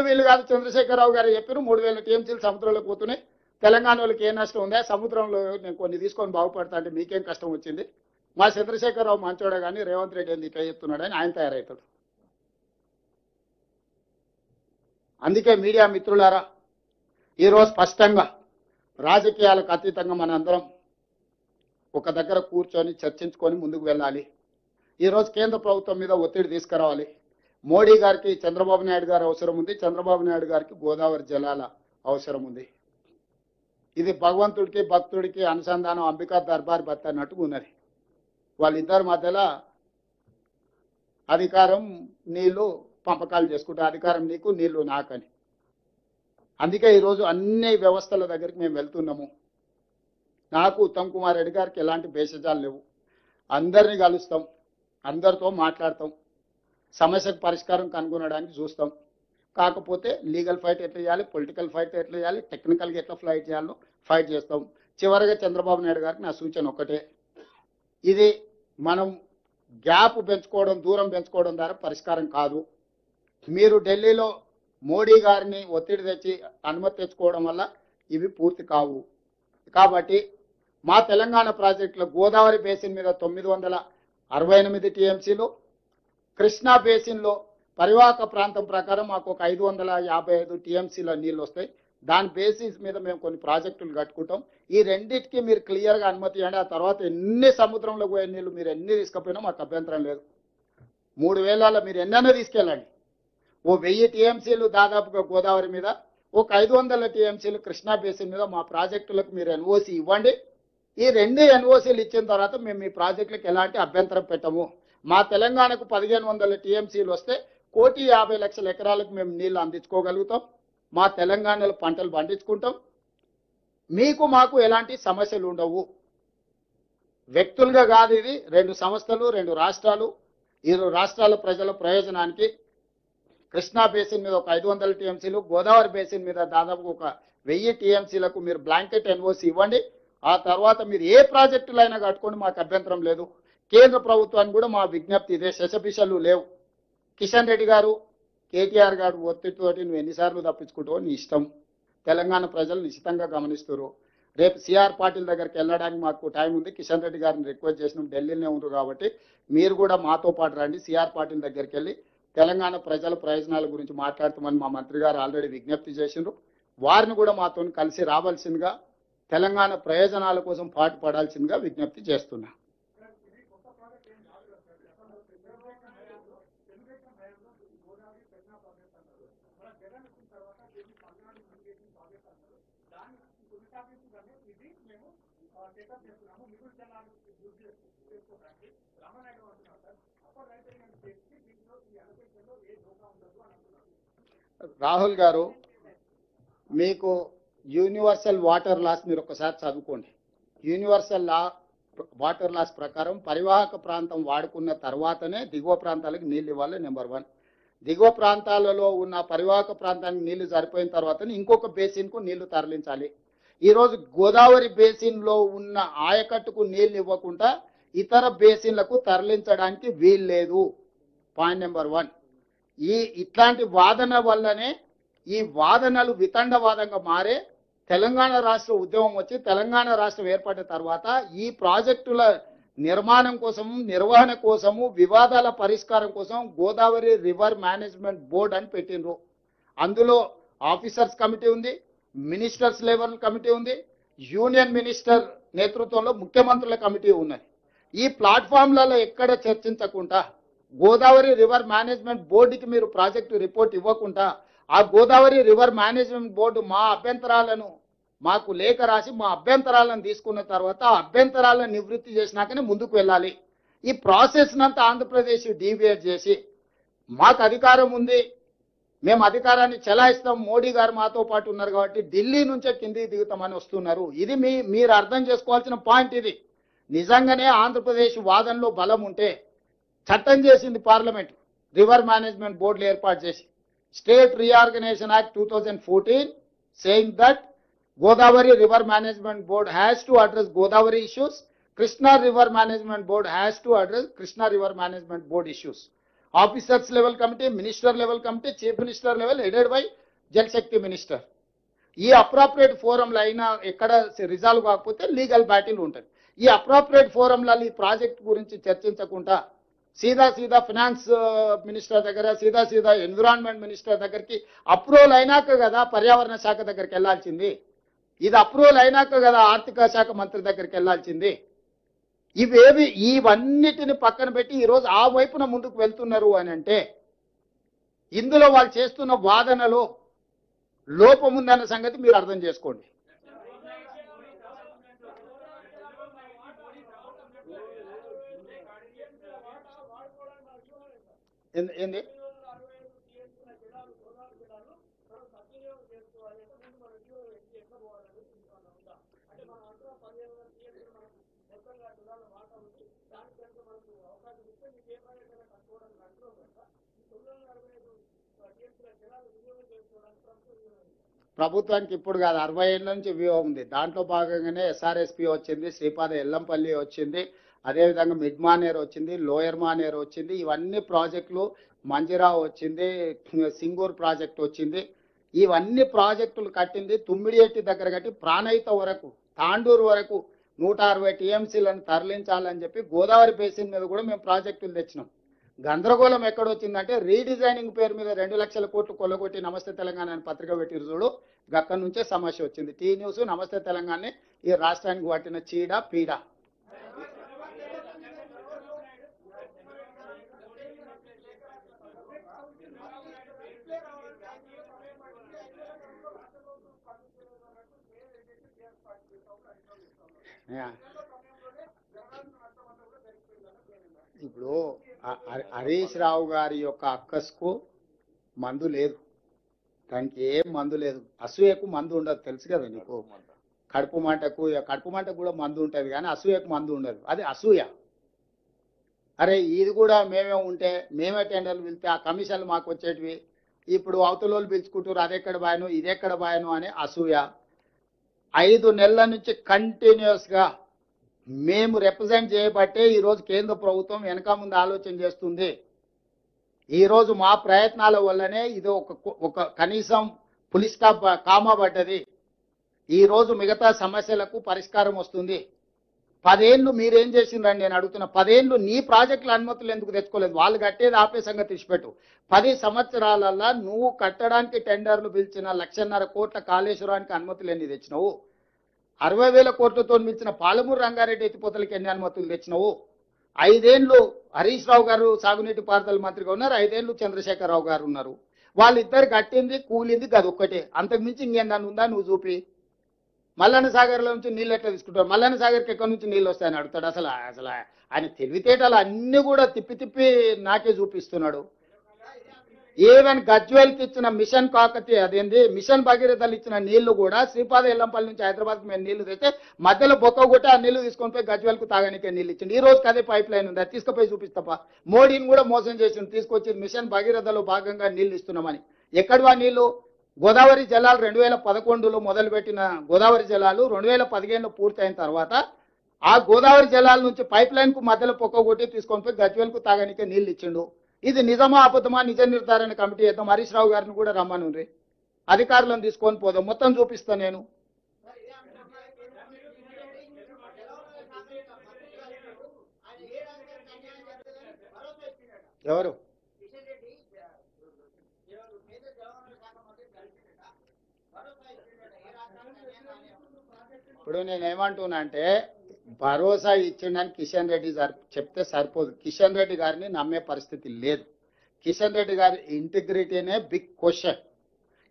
వీళ్ళు కాదు చంద్రశేఖరరావు గారు చెప్పారు 3,000 టీఎంసీలు సముద్రంలో పోతున్నాయి, తెలంగాణ వాళ్ళకి ఏ నష్టం ఉందా, సముద్రంలో నేను కొన్ని తీసుకొని బాగుపడతా అంటే మీకేం కష్టం వచ్చింది, మా చంద్రశేఖరరావు మంచోడే కానీ రేవంత్ రెడ్డి ఏంది ఇట్లా చెప్తున్నాడు అని ఆయన తయారవుతాడు. అందుకే మీడియా మిత్రులారా, ఈరోజు స్పష్టంగా రాజకీయాలకు అతీతంగా మనందరం ఒక దగ్గర కూర్చొని చర్చించుకొని ముందుకు వెళ్ళాలి. ఈరోజు కేంద్ర ప్రభుత్వం మీద ఒత్తిడి తీసుకురావాలి. మోడీ గారికి చంద్రబాబు నాయుడు గారు అవసరం ఉంది, చంద్రబాబు నాయుడు గారికి గోదావరి జలాల అవసరం ఉంది. ఇది భగవంతుడికి భక్తుడికి అనుసంధానం, అంబికా దర్బార్ బత్ అన్నట్టుగా ఉన్నది. వాళ్ళిద్దరి మధ్యలో అధికారం నీళ్లు పంపకాలు చేసుకుంటే అధికారం నీకు నీళ్లు నాకని. అందుకే ఈరోజు అన్ని వ్యవస్థల దగ్గరికి మేము వెళ్తున్నాము. నాకు ఉత్తమ్ కుమార్ రెడ్డి గారికి ఎలాంటి భేషజాలు లేవు. అందరినీ కలుస్తాం, అందరితో మాట్లాడతాం, సమస్యకు పరిష్కారం కనుగొనడానికి చూస్తాం. కాకపోతే లీగల్ ఫైట్ ఎట్లా చేయాలి, పొలిటికల్ ఫైట్ ఎట్లా చేయాలి, టెక్నికల్గా ఎట్లా ఫైట్ చేయాలో ఫైట్ చేస్తాం. చివరిగా చంద్రబాబు నాయుడు గారికి నా సూచన ఒకటే, ఇది మనం గ్యాప్ పెంచుకోవడం, దూరం పెంచుకోవడం ద్వారా పరిష్కారం కాదు. మీరు ఢిల్లీలో మోడీ గారిని ఒత్తిడి తెచ్చి అనుమతి తెచ్చుకోవడం వల్ల ఇవి పూర్తి కావు. కాబట్టి మా తెలంగాణ ప్రాజెక్టులో గోదావరి బేసిన్ మీద 968 టీఎంసీలు, కృష్ణా బేసిన్లో పరివాహక ప్రాంతం ప్రకారం మాకు ఒక 555 టీఎంసీల నీళ్ళు వస్తాయి. దాని బేసిస్ మీద మేము కొన్ని ప్రాజెక్టులు కట్టుకుంటాం. ఈ రెండింటికి మీరు క్లియర్గా అనుమతి ఇవ్వండి. ఆ తర్వాత ఎన్ని సముద్రంలో పోయే నీళ్ళు మీరు ఎన్ని తీసుకుపోయినా మాకు అభ్యంతరం లేదు. 3000 మీరు ఎన్నైనా తీసుకెళ్ళండి. ఓ 1000 టీఎంసీలు దాదాపుగా గోదావరి మీద, ఒక 500 టీఎంసీలు కృష్ణా బేసిన్ మీద మా ప్రాజెక్టులకు మీరు ఎన్ఓసి ఇవ్వండి. ఈ 2 ఎన్ఓసీలు ఇచ్చిన తర్వాత మేము మీ ప్రాజెక్టులకు ఎలాంటి అభ్యంతరం పెట్టము. మా తెలంగాణకు 1500 టీఎంసీలు వస్తే 1,50,00,000 ఎకరాలకు మేము నీళ్లు అందించుకోగలుగుతాం. మా తెలంగాణలో పంటలు పండించుకుంటాం. మీకు మాకు ఎలాంటి సమస్యలు ఉండవు. వ్యక్తులుగా కాదు, ఇది 2 సంస్థలు, 2 రాష్ట్రాలు. ఈ రాష్ట్రాల ప్రజల ప్రయోజనానికి కృష్ణా బేసిన్ మీద ఒక 500 టీఎంసీలు, గోదావరి బేసిన్ మీద దాదాపు ఒక 1000 టీఎంసీలకు మీరు బ్లాంకెట్ ఎన్ఓసి ఇవ్వండి. ఆ తర్వాత మీరు ఏ ప్రాజెక్టులైనా కట్టుకోండి, మాకు అభ్యంతరం లేదు. కేంద్ర ప్రభుత్వానికి కూడా మా విజ్ఞప్తి ఇదే, శశపిషలు లేవు. కిషన్ రెడ్డి గారు, కేటీఆర్ గారు ఒత్తిడితోటి నువ్వు ఎన్నిసార్లు తప్పించుకుంటావో నీ ఇష్టం. తెలంగాణ ప్రజలు నిశ్చితంగా గమనిస్తారు. రేపు సిఆర్ పాటిల్ దగ్గరికి వెళ్ళడానికి మాకు టైం ఉంది. కిషన్ రెడ్డి గారిని రిక్వెస్ట్ చేసినాం, ఢిల్లీలోనే ఉన్నారు కాబట్టి మీరు కూడా మాతో పాటు రండి. సిఆర్ పాటిల్ దగ్గరికి వెళ్ళి తెలంగాణ ప్రజల ప్రయోజనాల గురించి మాట్లాడతామని మా మంత్రి గారు ఆల్రెడీ విజ్ఞప్తి చేసిండ్రు. వారిని కూడా మాతో కలిసి రావాల్సిందిగా, తెలంగాణ ప్రయోజనాల కోసం పాటుపడాల్సిందిగా విజ్ఞప్తి చేస్తున్నా. రాహుల్ గారు, మీకు యూనివర్సల్ వాటర్ లాస్ మీరు ఒకసారి చదువుకోండి. యూనివర్సల్ వాటర్ లాస్ ప్రకారం పరివాహక ప్రాంతం వాడుకున్న తర్వాతనే దిగువ ప్రాంతాలకు నీళ్ళు ఇవ్వాలి. నెంబర్ 1. దిగువ ప్రాంతాలలో ఉన్న పరివాహక ప్రాంతానికి నీళ్లు సరిపోయిన తర్వాతనే ఇంకొక బేసిన్కు నీళ్లు తరలించాలి. ఈరోజు గోదావరి బేసిన్లో ఉన్న ఆయకట్టుకు నీళ్లు ఇవ్వకుండా ఇతర బేసిన్లకు తరలించడానికి వీల్లేదు. Point number 1. ఇట్లాంటి వాదన వల్లనే ఈ వాదనలు వితండవాదంగా మారే తెలంగాణ రాష్ట్ర ఉద్యమం వచ్చి తెలంగాణ రాష్ట్రం ఏర్పడిన తర్వాత ఈ ప్రాజెక్టుల నిర్మాణం కోసము, నిర్వహణ కోసము, వివాదాల పరిష్కారం కోసం గోదావరి రివర్ మేనేజ్మెంట్ బోర్డ్ అని పెట్టినరు. అందులో ఆఫీసర్స్ కమిటీ ఉంది, మినిస్టర్స్ లెవెల్ కమిటీ ఉంది, యూనియన్ మినిస్టర్ నేతృత్వంలో ముఖ్యమంత్రుల కమిటీ ఉన్నది. ఈ ప్లాట్ఫామ్లలో ఎక్కడ చర్చించకుండా గోదావరి రివర్ మేనేజ్మెంట్ బోర్డుకి మీరు ప్రాజెక్టు రిపోర్ట్ ఇవ్వకుండా ఆ గోదావరి రివర్ మేనేజ్మెంట్ బోర్డు మా అభ్యంతరాలను మాకు లేఖ రాసి మా అభ్యంతరాలను తీసుకున్న తర్వాత ఆ అభ్యంతరాలను నివృత్తి చేసినాకనే ముందుకు వెళ్ళాలి. ఈ ప్రాసెస్ నంతా ఆంధ్రప్రదేశ్ డీవియేట్ చేసి మాకు అధికారం ఉంది, మేము అధికారాన్ని చెలాయిస్తాం, మోడీ గారు మాతో పాటు ఉన్నారు కాబట్టి ఢిల్లీ నుంచే కిందికి దిగుతామని వస్తున్నారు. ఇది మీరు అర్థం చేసుకోవాల్సిన పాయింట్. ఇది నిజంగానే ఆంధ్రప్రదేశ్ వాదనలో బలం ఉంటే చట్టం చేసింది పార్లమెంట్, రివర్ మేనేజ్మెంట్ బోర్డులు ఏర్పాటు చేసి state reorganisation act 2014 saying that Godavari River Management Board has to address Godavari issues, Krishna River Management Board has to address Krishna River Management Board issues. Officers level committee, minister level committee, chief minister level headed by Jal Shakti minister. ఈ appropriate ఫోరంలో అయినా ఎక్కడ resolve కాకపోతే legal battle ఉంటుంది. ఈ appropriate ఫోరంలలో ఈ project గురించి చర్చించకుండా సీదా finance minister దగ్గర, సీదా ఎన్విరాన్మెంట్ మినిస్టర్ దగ్గరికి అప్రూవల్ అయినాక కదా పర్యావరణ శాఖ దగ్గరికి వెళ్లాల్సింది. ఇది అప్రూవల్ అయినాక కదా ఆర్థిక శాఖ మంత్రి దగ్గరికి వెళ్లాల్సింది. ఇవన్నిటిని పక్కన పెట్టి ఈరోజు ఆ వైపున ముందుకు వెళ్తున్నారు అని అంటే ఇందులో వాళ్ళు చేస్తున్న వాదనలో లోపం ఉందన్న సంగతి మీరు అర్థం చేసుకోండి. ఏంది ప్రభుత్వానికి ఇప్పుడు కాదు 60 ఏళ్ళ నుంచి వ్యూహం ఉంది. దాంట్లో భాగంగానే ఎస్ఆర్ఎస్పి వచ్చింది, శ్రీపాద ఎల్లంపల్లి వచ్చింది, అదేవిధంగా మిడ్ మానేర్ వచ్చింది, లోయర్ మానేర్ వచ్చింది. ఇవన్నీ ప్రాజెక్టులు, మంజిరా వచ్చింది, సింగూర్ ప్రాజెక్ట్ వచ్చింది. ఇవన్నీ ప్రాజెక్టులు కట్టింది తుమ్మిడిఎట్టి దగ్గర కట్టి ప్రాణహిత వరకు, తాండూరు వరకు 160 టీఎంసీలను తరలించాలని చెప్పి గోదావరి బేసిన్ మీద కూడా మేము ప్రాజెక్టులు తెచ్చినాం. గందరగోళం ఎక్కడొచ్చిందంటే రీడిజైనింగ్ పేరు మీద 2 లక్షల కోట్లు కొల్లగొట్టి నమస్తే తెలంగాణ అని పత్రిక పెట్టిరు చూడు, గక్కడి నుంచే సమస్య వచ్చింది. టీ న్యూస్ నమస్తే తెలంగాణ ఈ రాష్ట్రానికి పట్టిన చీడ పీడ. ఇప్పుడు హరీష్ రావు గారి యొక్క అక్కస్కు మందు లేదు, దానికి ఏం మందు లేదు. అసూయకు మందు ఉండదు, తెలుసు కదా నీకు. కడుపు మంటకు కూడా మందు ఉంటుంది, కానీ అసూయకు మందు ఉండదు. అది అసూయ. అరే ఇది కూడా మేమే ఉంటే మేమే టెండర్లు పిలిస్తే ఆ కమిషన్లు మాకు వచ్చేటివి, ఇప్పుడు అవతలోళ్ళు పిలుచుకుంటారు అదెక్కడ బాయను ఇదెక్కడ బాయను అనే అసూయ. 5 నెలల నుంచి కంటిన్యూస్గా మేము రిప్రజెంట్ చేయబట్టే ఈరోజు కేంద్ర ప్రభుత్వం వెనక ముందు ఆలోచన చేస్తుంది. ఈరోజు మా ప్రయత్నాల వల్లనే ఇది ఒక కనీసం పులి స్టాప్ కామా పడ్డది. ఈరోజు మిగతా సమస్యలకు పరిష్కారం వస్తుంది. 10 ఏళ్ళు మీరేం చేసిండ్రని నేను అడుగుతున్నా. 10 ఏళ్ళు నీ ప్రాజెక్టుల అనుమతులు ఎందుకు తెచ్చుకోలేదు? వాళ్ళు కట్టేది ఆపే సంగతి తీసిపెట్టు. 10 సంవత్సరాలలో నువ్వు కట్టడానికి టెండర్లు పిలిచిన 1,50,000 కోట్ల కాళేశ్వరానికి అనుమతులు ఎన్ని తెచ్చినావు? 60,000 కోట్లతో పిలిచిన పాలమూరు రంగారెడ్డి ఎత్తిపోతలకి ఎన్ని అనుమతులు తెచ్చినావు? 5 ఏళ్ళు హరీష్ రావు గారు సాగునీటి పారుదల మంత్రిగా ఉన్నారు, 5 ఏళ్ళు చంద్రశేఖరరావు గారు ఉన్నారు. వాళ్ళిద్దరు కట్టింది కూలింది గది ఒక్కటే, అంతకు మించి ఇంకేందని ఉందా నువ్వు చూపి. మల్లన్న సాగర్లో నుంచి నీళ్ళు ఎట్లా తీసుకుంటాడు? మల్లన్న సాగర్కి ఎక్కడి నుంచి నీళ్ళు వస్తాయని అడుగుతాడు. అసలు ఆయన తెలివితేటలు అన్ని కూడా తిప్పి నాకే చూపిస్తున్నాడు. ఈవెన్ గజ్వేల్కి ఇచ్చిన మిషన్ కాకతీయ అదేంది మిషన్ భగీరథలు ఇచ్చిన నీళ్లు కూడా శ్రీపాద ఎల్లంపల్లి నుంచి హైదరాబాద్కి మేము నీళ్లు తెస్తే మధ్యలో బొక్క కొట్టి ఆ నీళ్లు తీసుకొని పోయి గజ్వేల్కు తాగనికే నీళ్ళు ఇచ్చింది. ఈ రోజుకి అదే పైప్ లైన్ ఉంది, అది తీసుకుపోయి చూపిస్తాపా. మోడీని కూడా మోసం చేసింది, తీసుకొచ్చి మిషన్ భగీరథలో భాగంగా నీళ్లు ఇస్తున్నామని. ఎక్కడివా నీళ్లు? గోదావరి జలాలు 2011లో మొదలుపెట్టిన గోదావరి జలాలు 2015లో పూర్తయిన తర్వాత ఆ గోదావరి జలాల నుంచి పైప్ లైన్ కు మధ్యలో పొక్క కొట్టి తీసుకొని పోయి గజ్వేల్కు తాగనికే నీళ్లు ఇచ్చిండు. ఇది నిజమా అబద్ధమా నిజ నిర్ధారణ కమిటీ చేద్దాం. హరీష్ రావు గారిని కూడా రమ్మను, అధికారులను తీసుకొని పోదాం, మొత్తం చూపిస్తా నేను. ఎవరు? ఇప్పుడు నేనేమంటున్నా అంటే భరోసా ఇచ్చిండని కిషన్ రెడ్డి గారు చెప్తే సరిపోదు. కిషన్ రెడ్డి గారిని నమ్మే పరిస్థితి లేదు. కిషన్ రెడ్డి గారి ఇంటిగ్రిటీనే బిగ్ క్వశ్చన్.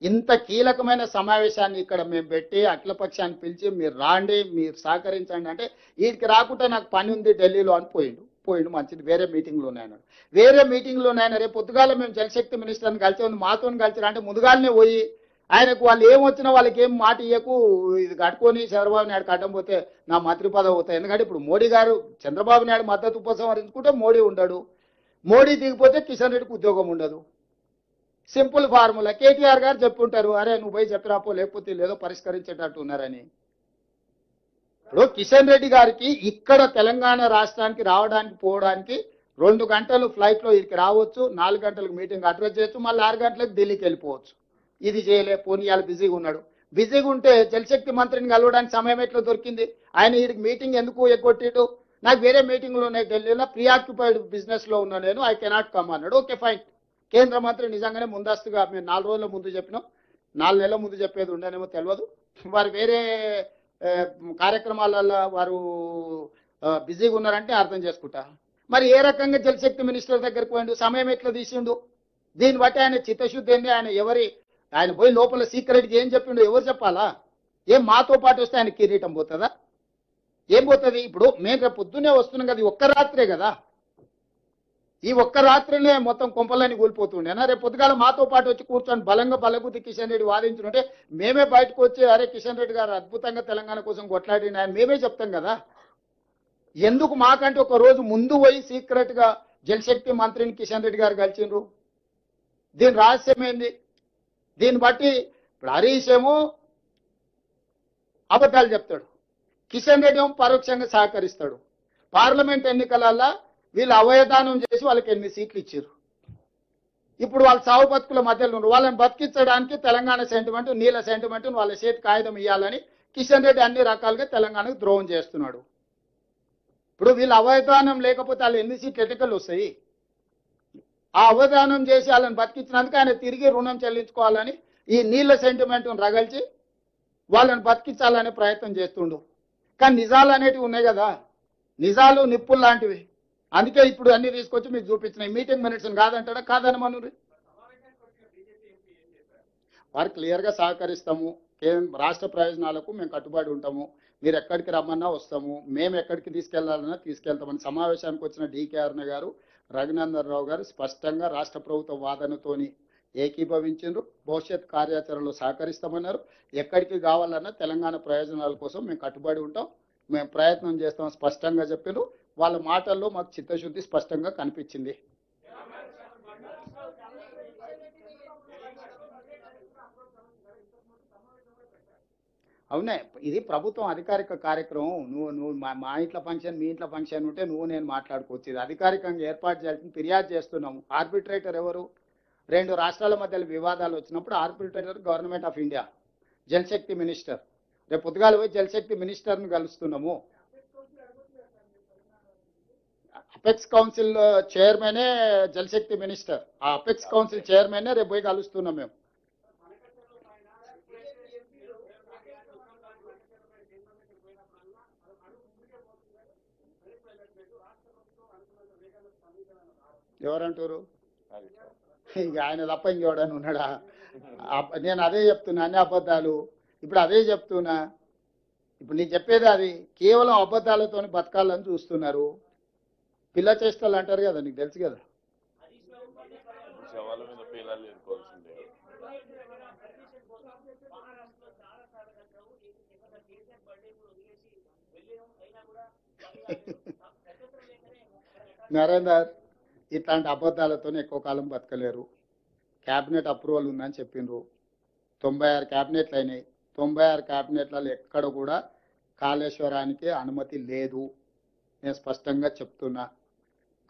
ఇంత కీలకమైన సమావేశాన్ని ఇక్కడ మేము పెట్టి అఖిలపక్షాన్ని పిలిచి మీరు రాండి మీరు సహకరించండి అంటే వీడికి రాకుండా నాకు పని ఉంది ఢిల్లీలో అని పోయిండు మంచిది, వేరే మీటింగ్లో ఉన్నాయన. రేపు పొద్దుగాల మేము జలశక్తి మినిస్టర్ని కలిసి ఉంది మాతో కలిసి అంటే ముందుగానే పోయి ఆయనకు వాళ్ళు ఏమొచ్చినా వాళ్ళకి ఏం మాట ఇయ్యకు, ఇది కట్టుకొని చంద్రబాబు నాయుడు కట్టం పోతే నా మంత్రి పదవి అవుతాయి. ఎందుకంటే ఇప్పుడు మోడీ గారు చంద్రబాబు నాయుడు మద్దతు ఉపసంహరించుకుంటే మోడీ ఉండడు, మోడీ దిగిపోతే కిషన్ రెడ్డికి ఉద్యోగం ఉండదు. Simple formula. కేటీఆర్ గారు చెప్పుంటారు, అరే నువ్వు పోయి చెప్పిరాపో లేకపోతే లేదో పరిష్కరించేటట్టు ఉన్నారని. ఇప్పుడు కిషన్ రెడ్డి గారికి ఇక్కడ తెలంగాణ రాష్ట్రానికి రావడానికి పోవడానికి 2 గంటలు ఫ్లైట్లో ఇక్కడికి రావచ్చు, 4 గంటలకు మీటింగ్ అడ్రస్ చేయొచ్చు, మళ్ళీ 6 గంటలకు ఢిల్లీకి వెళ్ళిపోవచ్చు. ఇది చేయలే, పోనీ వాళ్ళు బిజీగా ఉన్నాడు. బిజీగా ఉంటే జలశక్తి మంత్రిని కలవడానికి సమయం ఎట్లా దొరికింది? ఆయన వీడికి మీటింగ్ ఎందుకు ఎగ్గొట్టిడు? నాకు వేరే మీటింగ్లు ఉన్నాయి ఢిల్లీలో, ప్రీఆక్యుపైడ్ బిజినెస్లో ఉన్నా నేను, ఐ కెనాట్ కమ్ అన్నాడు. Okay fine. కేంద్ర మంత్రి నిజంగానే ముందస్తుగా మేము 4 రోజుల ముందు చెప్పినాం, 4 నెలల ముందు చెప్పేది ఉండనేమో తెలియదు. వారు వేరే కార్యక్రమాలలో వారు బిజీగా ఉన్నారంటే అర్థం చేసుకుంటా. మరి ఏ రకంగా జలశక్తి మినిస్టర్ దగ్గరికి పోయిండు, సమయం ఎట్లా తీసిండు? దీన్ని బట్టి ఆయన చిత్తశుద్ధి ఏంది? ఆయన పోయి లోపల సీక్రెట్గా ఏం చెప్పిండు ఎవరు చెప్పాలా? ఏం మాతో పాటు వస్తే ఆయన కిరీటం పోతుందా? ఏం పోతుంది? ఇప్పుడు మేము రేపు పొద్దున్నే వస్తున్నాం కదా, ఒక్క రాత్రే కదా, ఈ ఒక్క రాత్రినే మొత్తం కొంపలని కూలిపోతుండేనా? రేపు పొద్దుగాల మాతో పాటు వచ్చి కూర్చొని బలగుద్ది కిషన్ రెడ్డి వాదించుంటే మేమే బయటకు వచ్చి అరే కిషన్ రెడ్డి గారు అద్భుతంగా తెలంగాణ కోసం కొట్లాడిన మేమే చెప్తాం కదా. ఎందుకు మాకంటే ఒక రోజు ముందు పోయి సీక్రెట్గా జలశక్తి మంత్రిని కిషన్ రెడ్డి గారు కలిసిండ్రు? దీని రహస్యం ఏంది? దీన్ని బట్టి ఇప్పుడు హరీష్ ఏమో అబద్ధాలు చెప్తాడు, కిషన్ రెడ్డి ఏమో పరోక్షంగా సహకరిస్తాడు. పార్లమెంట్ ఎన్నికలలో వీళ్ళు అవయదానం చేసి వాళ్ళకి 8 సీట్లు ఇచ్చారు. ఇప్పుడు వాళ్ళ సాగు బతుకుల మధ్యలో ఉన్నారు. వాళ్ళని బతికించడానికి తెలంగాణ సెంటిమెంట్ నీళ్ళ సెంటిమెంట్ వాళ్ళ చేతి కాగితం ఇవ్వాలని కిషన్ రెడ్డి అన్ని రకాలుగా తెలంగాణకు ద్రోహం చేస్తున్నాడు. ఇప్పుడు వీళ్ళు అవయదానం లేకపోతే వాళ్ళు 8 సీట్లు ఎన్నికలు వస్తాయి? ఆ అవధానం చేసి వాళ్ళని బతికించినందుకు ఆయన తిరిగి రుణం చెల్లించుకోవాలని ఈ నీళ్ల సెంటిమెంట్ను రగల్చి వాళ్ళని బతికించాలనే ప్రయత్నం చేస్తుండు. కానీ నిజాలు అనేటివి ఉన్నాయి కదా, నిజాలు నిప్పులు లాంటివి. అందుకే ఇప్పుడు అన్ని తీసుకొచ్చి మీకు చూపించినాయి. Meeting minutes కాదంటాడా? కాదని మనూరి వారు క్లియర్గా సహకరిస్తాము. రాష్ట్ర ప్రయోజనాలకు మేము కట్టుబడి ఉంటాము. మీరు ఎక్కడికి రమ్మన్నా వస్తాము, మేము ఎక్కడికి తీసుకెళ్లాలన్నా తీసుకెళ్తామని సమావేశానికి వచ్చిన DK.అరుణ గారు, రఘునందన్ రావు గారు స్పష్టంగా రాష్ట్ర ప్రభుత్వ వాదనతోని ఏకీభవించారు. భవిష్యత్ కార్యాచరణలో సహకరిస్తామన్నారు. ఎక్కడికి కావాలన్నా తెలంగాణ ప్రయోజనాల కోసం మేము కట్టుబడి ఉంటాం, మేము ప్రయత్నం చేస్తాం స్పష్టంగా చెప్పారు. వాళ్ళ మాటల్లో మాకు చిత్తశుద్ధి స్పష్టంగా కనిపించింది. అవునే, ఇది ప్రభుత్వం అధికారిక కార్యక్రమం. నువ్వు మా ఇంట్లో ఫంక్షన్, మీ ఇంట్లో ఫంక్షన్ ఉంటే నువ్వు నేను మాట్లాడుకోవచ్చు. ఇది అధికారికంగా ఏర్పాటు చేయాల్సింది. ఫిర్యాదు చేస్తున్నాము. ఆర్బిట్రేటర్ ఎవరు? 2 రాష్ట్రాల మధ్య వివాదాలు వచ్చినప్పుడు arbitrator government of India, Jal Shakti minister. రేపు పొద్దుగాల పోయి జలశక్తి మినిస్టర్ని కలుస్తున్నాము. అపెక్స్ కౌన్సిల్ చైర్మనే జలశక్తి మినిస్టర్. ఆ అపెక్స్ కౌన్సిల్ చైర్మనే రేపు పోయి కలుస్తున్నాం మేము. ఎవరంటారు? ఇక ఆయన తప్ప ఇంకెవడని ఉన్నాడా? నేను అదే చెప్తున్నా, అన్ని అబద్ధాలు. ఇప్పుడు అదే చెప్తున్నా. ఇప్పుడు నేను చెప్పేది అది. కేవలం అబద్ధాలతో బతకాలని చూస్తున్నారు. పిల్ల చేష్టలు అంటారు కదా, నీకు తెలుసు కదా. నరేందర్, ఇట్లాంటి అబద్ధాలతో ఎక్కువ కాలం బతకలేరు. క్యాబినెట్ అప్రూవల్ ఉందని చెప్పిండ్రు. 96 క్యాబినెట్లు అయినాయి. 96 క్యాబినెట్లలో ఎక్కడ కూడా కాళేశ్వరానికి అనుమతి లేదు. నేను స్పష్టంగా చెప్తున్నా.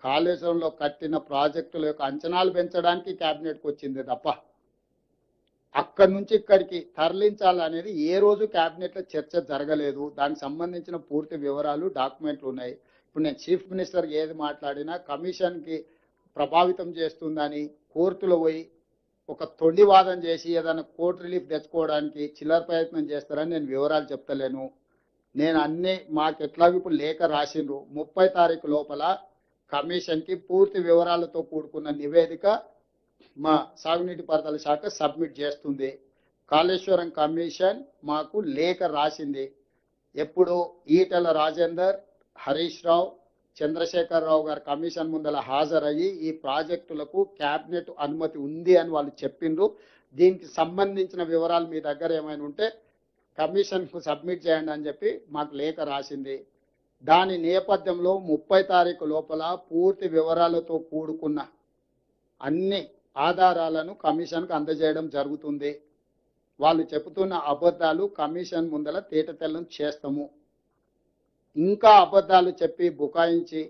కాళేశ్వరంలో కట్టిన ప్రాజెక్టుల యొక్క అంచనాలు పెంచడానికి క్యాబినెట్కి వచ్చింది తప్ప అక్కడి నుంచి ఇక్కడికి తరలించాలనేది ఏ రోజు క్యాబినెట్లో చర్చ జరగలేదు. దానికి సంబంధించిన పూర్తి వివరాలు, డాక్యుమెంట్లు ఉన్నాయి. ఇప్పుడు నేను చీఫ్ మినిస్టర్ ఏది మాట్లాడినా కమిషన్కి ప్రభావితం చేస్తుందని కోర్టులో పోయి ఒక తొండివాదం చేసి ఏదైనా కోర్టు రిలీఫ్ తెచ్చుకోవడానికి చిల్లర ప్రయత్నం చేస్తారని నేను వివరాలు చెప్తలేను. నేను అన్ని మాకు ఎట్లాగో ఇప్పుడు లేఖ రాసిండ్రు. 30 తారీఖు లోపల కమిషన్కి పూర్తి వివరాలతో కూడుకున్న నివేదిక మా సాగునీటి పారుదల శాఖ సబ్మిట్ చేస్తుంది. కాళేశ్వరం కమిషన్ మాకు లేఖ రాసింది. ఎప్పుడు ఈటెల రాజేందర్, హరీష్ రావు, చంద్రశేఖర్ రావు గారు కమిషన్ ముందల హాజరయ్యి ఈ ప్రాజెక్టులకు క్యాబినెట్ అనుమతి ఉంది అని వాళ్ళు చెప్పిండ్రు. దీనికి సంబంధించిన వివరాలు మీ దగ్గర ఏమైనా ఉంటే కమిషన్కు సబ్మిట్ చేయండి అని చెప్పి మాకు లేఖ రాసింది. దాని నేపథ్యంలో 30 తారీఖు లోపల పూర్తి వివరాలతో కూడుకున్న అన్ని ఆధారాలను కమిషన్కు అందజేయడం జరుగుతుంది. వాళ్ళు చెబుతున్న అబద్ధాలు కమిషన్ ముందల తేటతెల్లం చేస్తాము. ఇంకా అబద్ధాలు చెప్పి బుకాయించి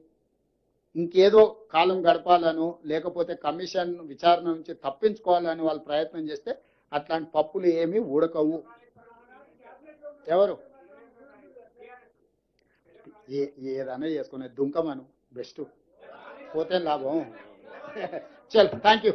ఇంకేదో కాలం గడపాలను, లేకపోతే కమిషన్ విచారణ నుంచి తప్పించుకోవాలని వాళ్ళు ప్రయత్నం చేస్తే అట్లాంటి పప్పులు ఏమీ ఉడకవు. ఎవరు ఏదైనా చేసుకునే దుంకమను బెస్ట్, పోతే లాభం. చల్, థ్యాంక్ యూ.